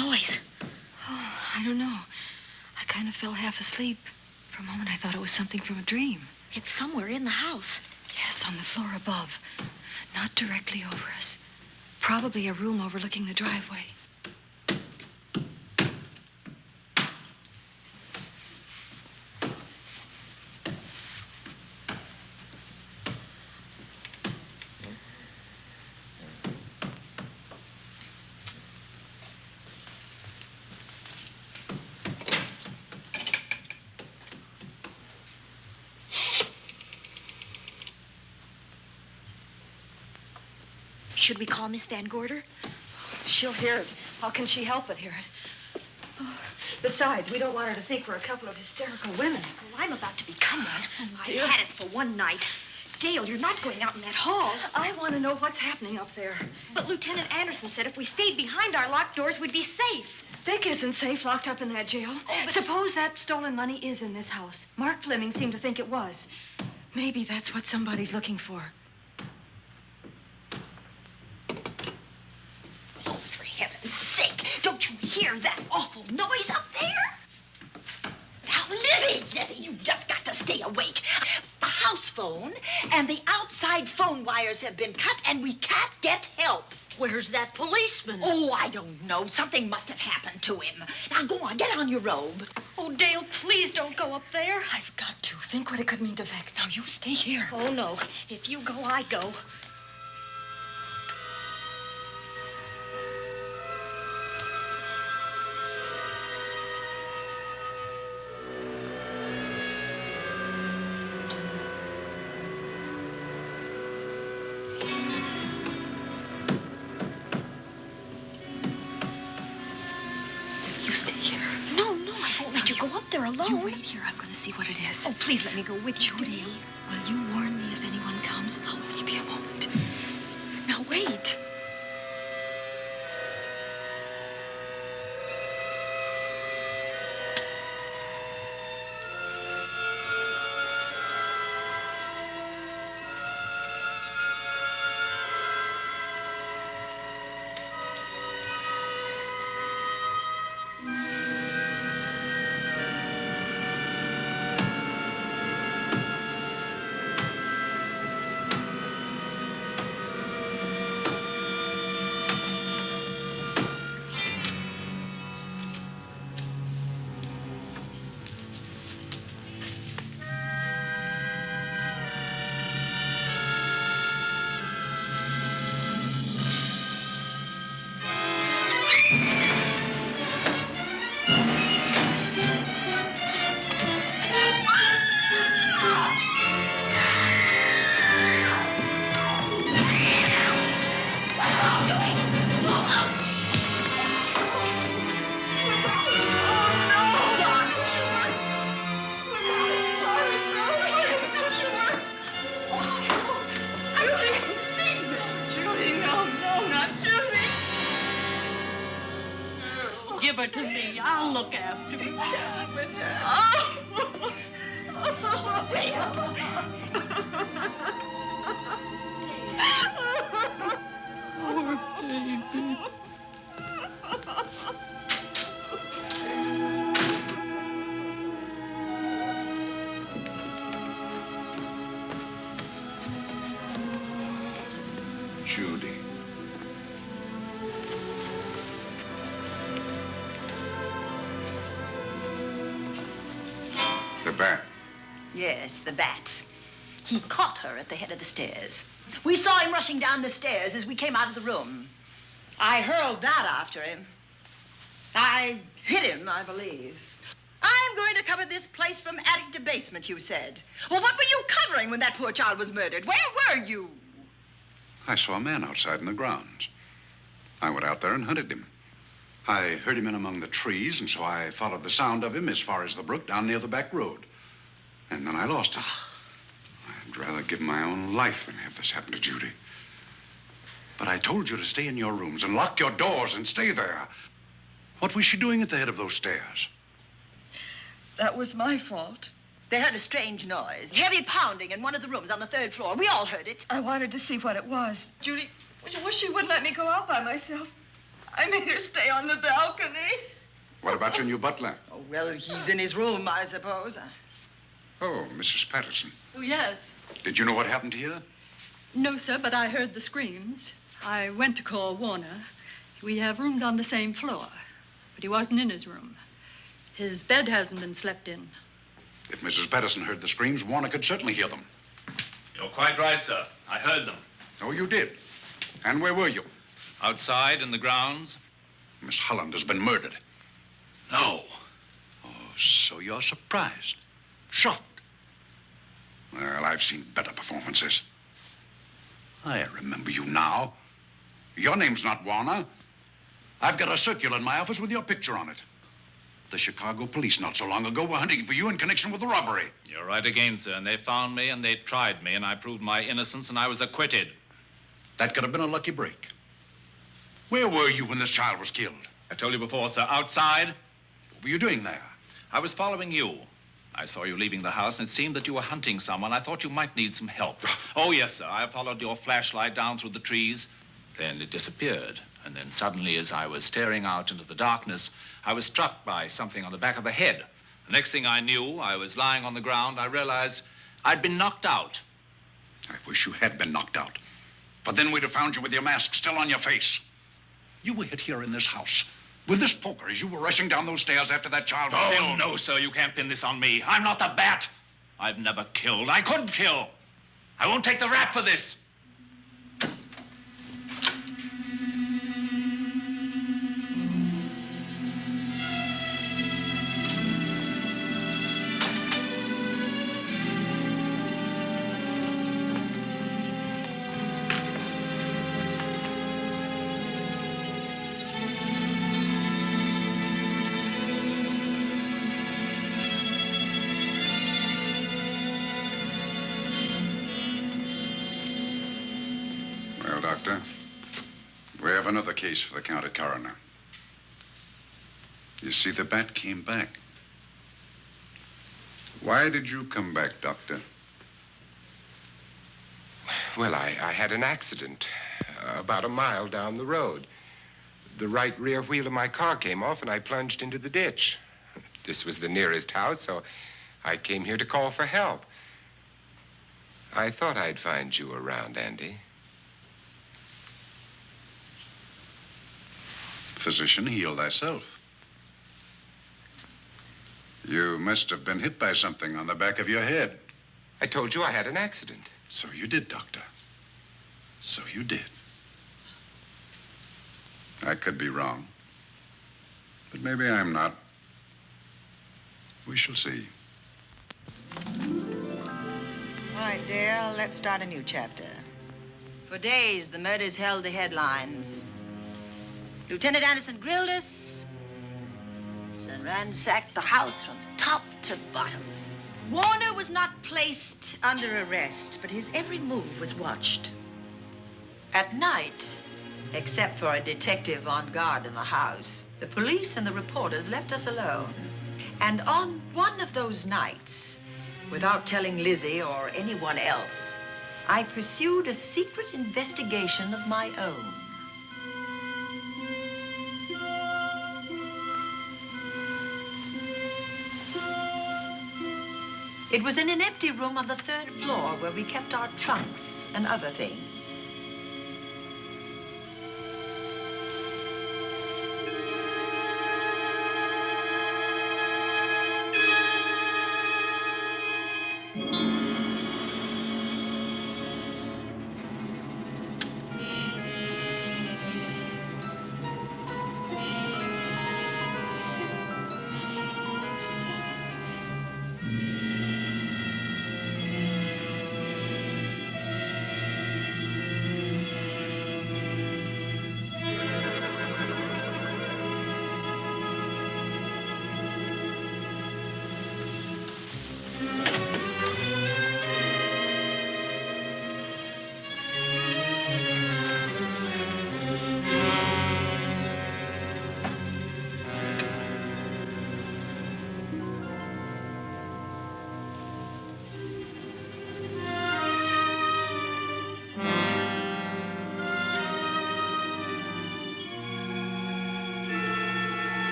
noise? Oh, I don't know. I kind of fell half asleep. For a moment, I thought it was something from a dream. It's somewhere in the house. Yes, on the floor above. Not directly over us. Probably a room overlooking the driveway. Should we call Miss Van Gorder? She'll hear it. How can she help but hear it? Oh, besides, we don't want her to think we're a couple of hysterical women. Oh, I'm about to become one. Oh, I've dear. had it for one night. Dale, you're not going out in that hall. I want to know what's happening up there. But Lieutenant Anderson said if we stayed behind our locked doors, we'd be safe. Vic isn't safe locked up in that jail. Oh, but... Suppose that stolen money is in this house. Mark Fleming seemed to think it was. Maybe that's what somebody's looking for. Oh, for heaven's sake, don't you hear that awful noise up there? Now, Lizzie, you've just got to stay awake. The house phone and the outside phone wires have been cut, and we can't get help. Where's that policeman? Oh, I don't know. Something must have happened to him. Now, go on, get on your robe. Oh, Dale, please don't go up there. I've got to. Think what it could mean to Vic. Now, you stay here. Oh, no. If you go, I go. You wait here. I'm going to see what it is. Oh, please let me go with you, Judy, will you warn me if anyone comes? I'll only be a moment. Now, wait. Give her to me. I'll look after her. Oh, Dale. Poor baby. Judy. The bat. Yes, the bat. He caught her at the head of the stairs. We saw him rushing down the stairs as we came out of the room. I hurled that after him. I hit him, I believe. I'm going to cover this place from attic to basement, you said. Well, what were you covering when that poor child was murdered? Where were you? I saw a man outside in the grounds. I went out there and hunted him. I heard him in among the trees, and so I followed the sound of him as far as the brook down near the back road. And then I lost him. I'd rather give my own life than have this happen to Judy. But I told you to stay in your rooms and lock your doors and stay there. What was she doing at the head of those stairs? That was my fault. They heard a strange noise. Heavy pounding in one of the rooms on the 3rd floor. We all heard it. I wanted to see what it was. Judy, I wish she wouldn't let me go out by myself. I made her stay on the balcony. What about your new butler? Oh, well, he's in his room, I suppose. Oh, Mrs. Patterson. Oh, yes. Did you know what happened here? No, sir, but I heard the screams. I went to call Warner. We have rooms on the same floor, but he wasn't in his room. His bed hasn't been slept in. If Mrs. Patterson heard the screams, Warner could certainly hear them. You're quite right, sir. I heard them. Oh, you did? And where were you? Outside in the grounds. Miss Holland has been murdered. No. Oh, so you're surprised. Shocked. Well, I've seen better performances. I remember you now. Your name's not Warner. I've got a circular in my office with your picture on it. The Chicago police not so long ago were hunting for you in connection with the robbery. You're right again, sir. And they found me and they tried me and I proved my innocence and I was acquitted. That could have been a lucky break. Where were you when this child was killed? I told you before, sir. Outside. What were you doing there? I was following you. I saw you leaving the house, and it seemed that you were hunting someone. I thought you might need some help. Oh, yes, sir. I followed your flashlight down through the trees. Then it disappeared. And then suddenly, as I was staring out into the darkness, I was struck by something on the back of the head. The next thing I knew, I was lying on the ground. I realized I'd been knocked out. I wish you had been knocked out. But then we'd have found you with your mask still on your face. You were hit here in this house with this poker as you were rushing down those stairs after that child was killed. Oh, no, sir. You can't pin this on me. I'm not the bat. I've never killed. I couldn't kill. I won't take the rap for this. Doctor, we have another case for the county coroner. You see, the bat came back. Why did you come back, Doctor? Well, I had an accident about a mile down the road. The right rear wheel of my car came off, and I plunged into the ditch. This was the nearest house, so I came here to call for help. I thought I'd find you around, Andy. Physician, heal thyself. You must have been hit by something on the back of your head. I told you I had an accident. So you did, Doctor. So you did. I could be wrong. But maybe I'm not. We shall see. All right, dear, let's start a new chapter. For days, the murders held the headlines. Lieutenant Anderson grilled us and ransacked the house from top to bottom. Warner was not placed under arrest, but his every move was watched. At night, except for a detective on guard in the house, the police and the reporters left us alone. And on one of those nights, without telling Lizzie or anyone else, I pursued a secret investigation of my own. It was in an empty room on the 3rd floor where we kept our trunks and other things.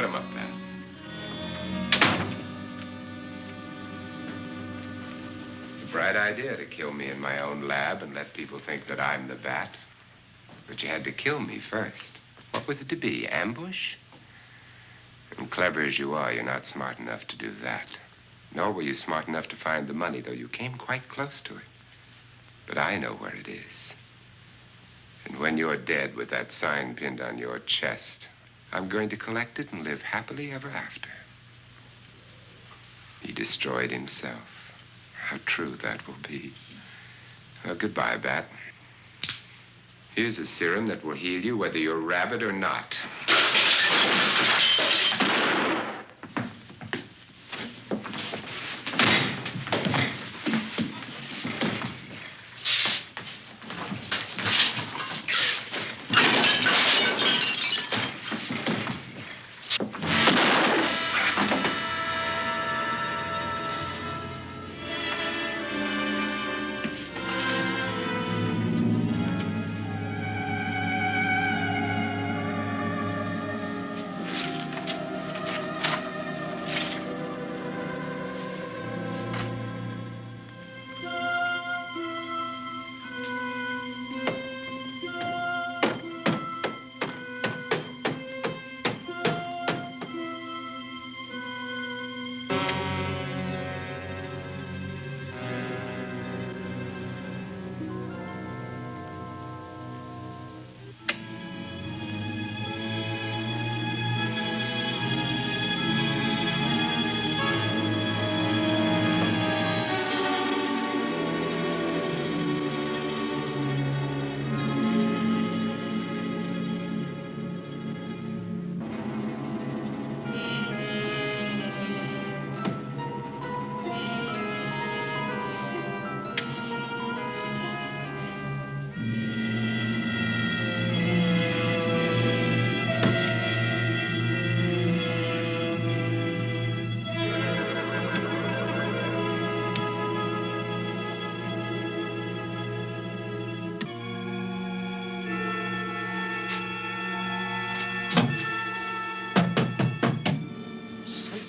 Put him up, Pat. It's a bright idea to kill me in my own lab and let people think that I'm the bat. But you had to kill me first. What was it to be, ambush? And clever as you are, you're not smart enough to do that. Nor were you smart enough to find the money, though you came quite close to it. But I know where it is. And when you're dead with that sign pinned on your chest, I'm going to collect it and live happily ever after. He destroyed himself. How true that will be. Well, goodbye, Bat. Here's a serum that will heal you whether you're rabid or not.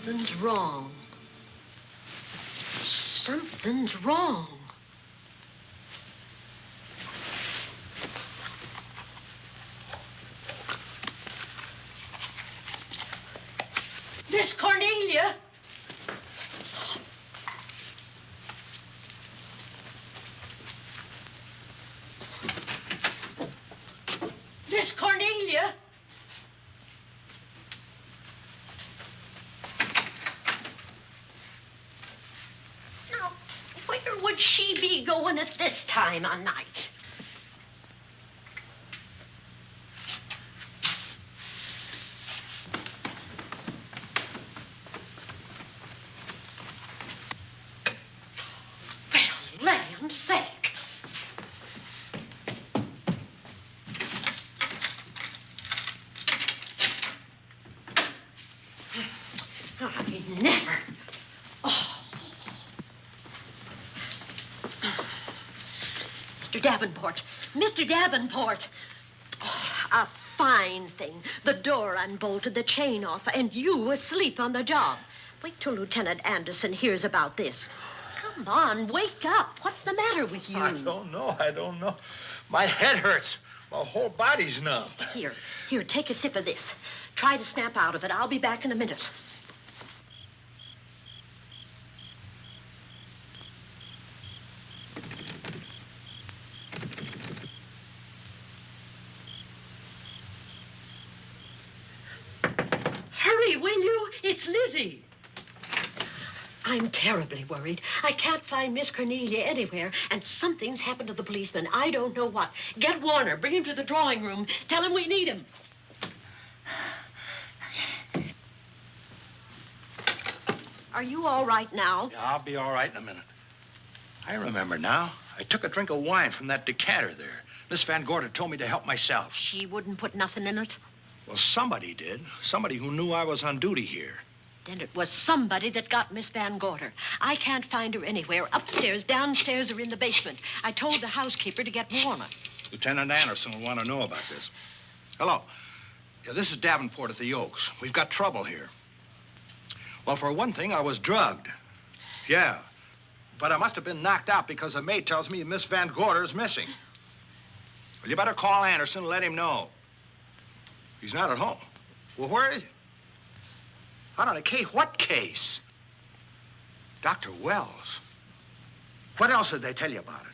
Something's wrong. Something's wrong. Miss Cornelia. Miss Cornelia. Now, where would she be going at this time of night? Well, land's sake. I never. Oh. Mr. Davenport. Mr. Davenport. Oh, a fine thing. The door unbolted, the chain off, and you asleep on the job. Wait till Lieutenant Anderson hears about this. Come on, wake up. What's the matter with you? I don't know. My head hurts. My whole body's numb. Here, take a sip of this. Try to snap out of it. I'll be back in a minute. Hurry, will you? It's Lizzie. I'm terribly worried. I can't find Miss Cornelia anywhere, and something's happened to the policeman. I don't know what. Get Warner. Bring him to the drawing room. Tell him we need him. Are you all right now? Yeah, I'll be all right in a minute. I remember now. I took a drink of wine from that decanter there. Miss Van Gorder told me to help myself. She wouldn't put nothing in it? Well, somebody did. Somebody who knew I was on duty here. Then it was somebody that got Miss Van Gorder. I can't find her anywhere. Upstairs, downstairs, or in the basement. I told the housekeeper to get Warner. Lieutenant Anderson will want to know about this. Hello. Yeah, this is Davenport at the Oaks. We've got trouble here. Well, for one thing, I was drugged. Yeah. But I must have been knocked out because the maid tells me Miss Van Gorder is missing. Well, you better call Anderson and let him know. He's not at home. Well, where is he? Out on a case? What case? Dr. Wells. What else did they tell you about it?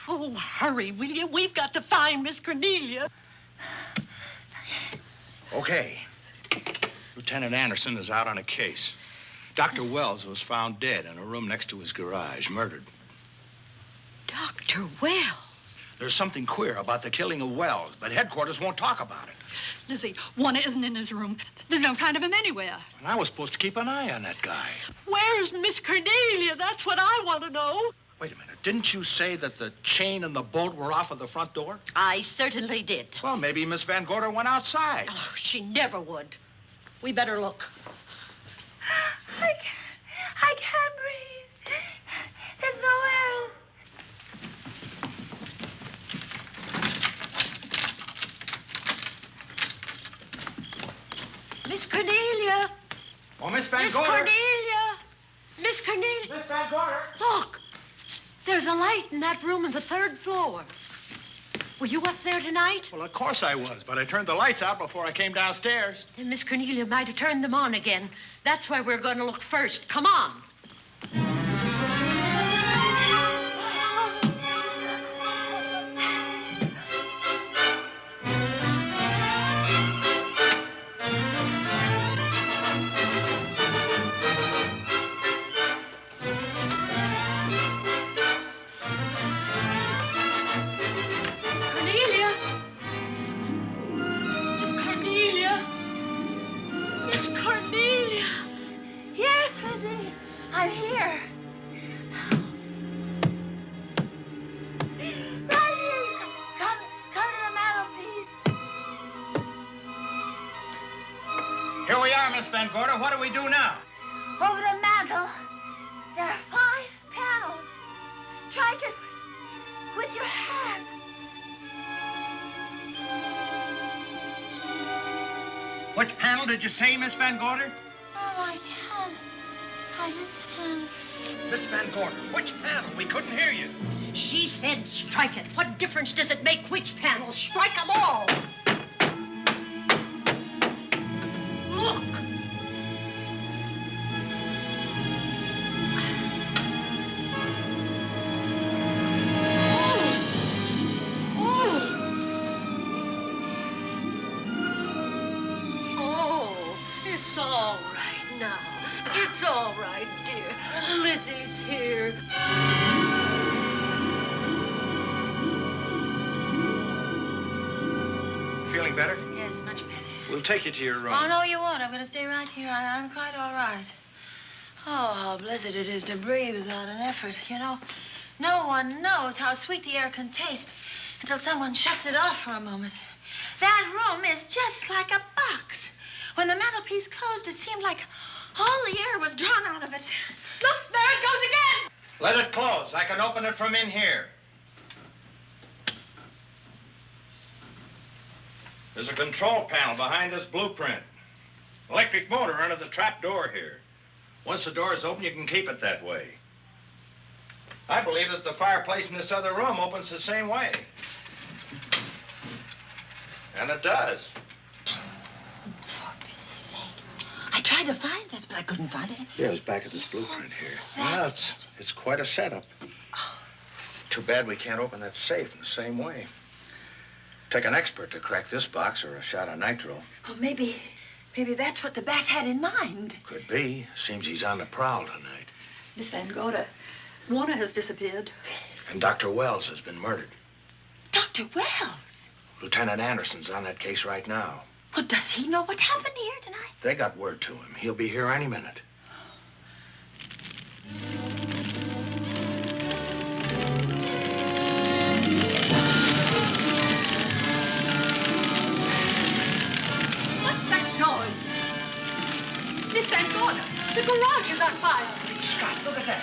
Oh, hurry, will you? We've got to find Miss Cornelia. Okay. Lieutenant Anderson is out on a case. Dr. Wells was found dead in a room next to his garage, murdered. Dr. Wells? There's something queer about the killing of Wells, but headquarters won't talk about it. Lizzie, Warner isn't in his room. There's no sign of him anywhere. And I was supposed to keep an eye on that guy. Where's Miss Cornelia? That's what I want to know. Wait a minute. Didn't you say that the chain and the bolt were off of the front door? I certainly did. Well, maybe Miss Van Gorder went outside. Oh, she never would. We better look. I can't breathe. There's no air. Miss Cornelia. Oh, Miss Van Miss Gorder. Cornelia. Miss Cornelia. Miss Van Gorder. Look. There's a light in that room on the 3rd floor. Were you up there tonight? Well, of course I was, but I turned the lights out before I came downstairs. Then Miss Cornelia might have turned them on again. That's why we're going to look first. Come on. I'm here. Right here. Come to the mantelpiece. Here we are, Miss Van Gorder. What do we do now? Over the mantel, there are 5 panels. Strike it with your hand. Which panel did you say, Miss Van Gorder? Oh, I can't. I just can't. Miss Van Gorder, which panel? We couldn't hear you. She said strike it. What difference does it make which panel? Strike them all. Look. It's all right now. It's all right, dear. Lizzie's here. Feeling better? Yes, much better. We'll take you to your room. Oh, no, you won't. I'm going to stay right here. I'm quite all right. Oh, how blessed it is to breathe without an effort. You know, no one knows how sweet the air can taste until someone shuts it off for a moment. That room is just like a box. When the mantelpiece closed, it seemed like all the air was drawn out of it. Look, there it goes again. Let it close. I can open it from in here. There's a control panel behind this blueprint. Electric motor under the trap door here. Once the door is open, you can keep it that way. I believe that the fireplace in this other room opens the same way. And it does. I tried to find this, but I couldn't find it. Yeah, it's back at this blueprint here. Well, it's quite a setup. Too bad we can't open that safe in the same way. Take an expert to crack this box or a shot of nitro. Oh, maybe that's what the bat had in mind. Could be. Seems he's on the prowl tonight. Miss Van Gorder, Warner has disappeared. And Dr. Wells has been murdered. Dr. Wells? Lieutenant Anderson's on that case right now. Well, does he know what happened here tonight? They got word to him. He'll be here any minute. What's that noise? Miss Van Gorder, the garage is on fire. Scott, look at that.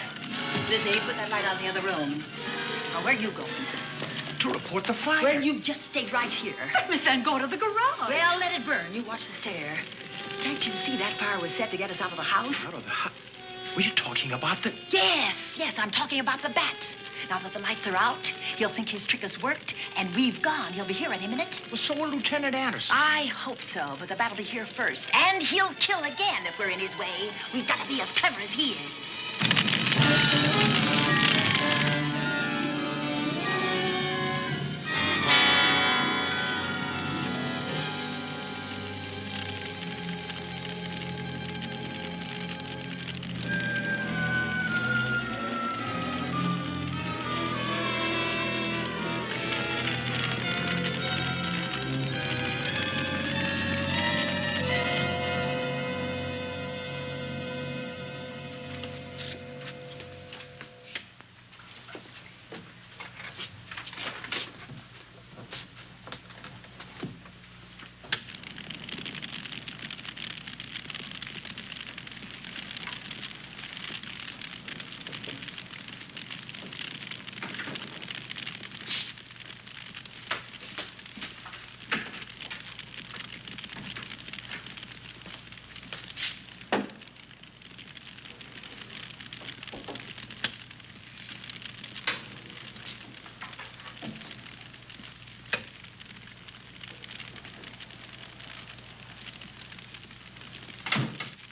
Lizzie, put that light out in the other room. Now, where are you going? To report the fire. Well, you just stay right here. Miss Van Gorder, the garage. Well, let it burn. You watch the stair. Can't you see that fire was set to get us out of the house? Out of the house? Were you talking about the... Yes, I'm talking about the bat. Now that the lights are out, he'll think his trick has worked, and we've gone. He'll be here any minute. Well, so will Lieutenant Anderson. I hope so, but the bat will be here first. And he'll kill again if we're in his way. We've got to be as clever as he is.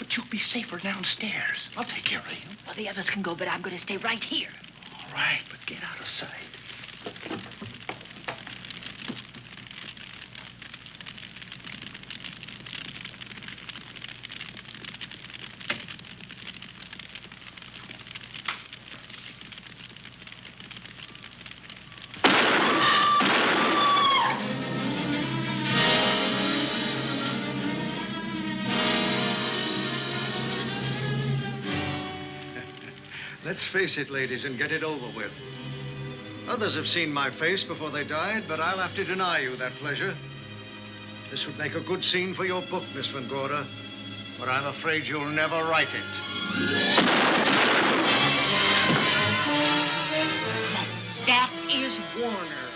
You'll be safer downstairs. I'll take care of you. Well, the others can go, but I'm going to stay right here. All right, but get out of sight. Let's face it, ladies, and get it over with. Others have seen my face before they died, but I'll have to deny you that pleasure. This would make a good scene for your book, Miss Van Gorder, but I'm afraid you'll never write it. That is Warner.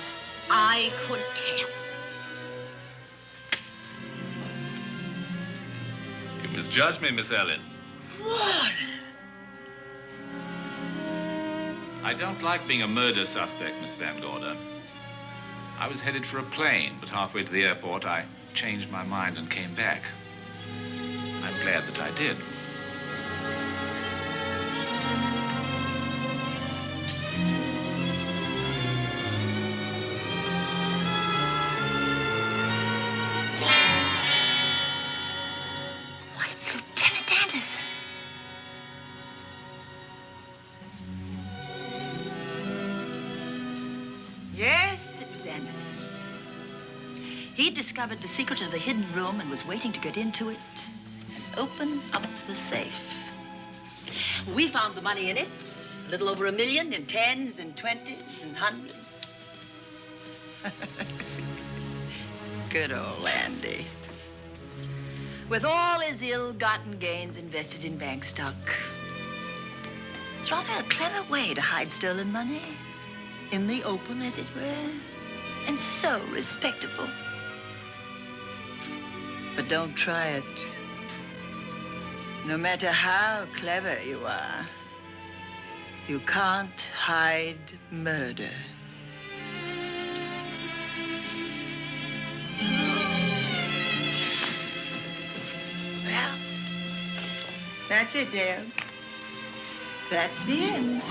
I could tell. You misjudged me, Miss Ellen. Warner! I don't like being a murder suspect, Miss Van Gorder. I was headed for a plane, but halfway to the airport, I changed my mind and came back. I'm glad that I did. Why, it's Lieutenant Anderson. Yes, it was Anderson. He'd discovered the secret of the hidden room and was waiting to get into it and open up the safe. We found the money in it, a little over $1 million in 10s and 20s and 100s. Good old Andy. With all his ill-gotten gains invested in bank stock. It's rather a clever way to hide stolen money. In the open, as it were, and so respectable. But don't try it. No matter how clever you are, you can't hide murder. Well, that's it, Dale. That's the end.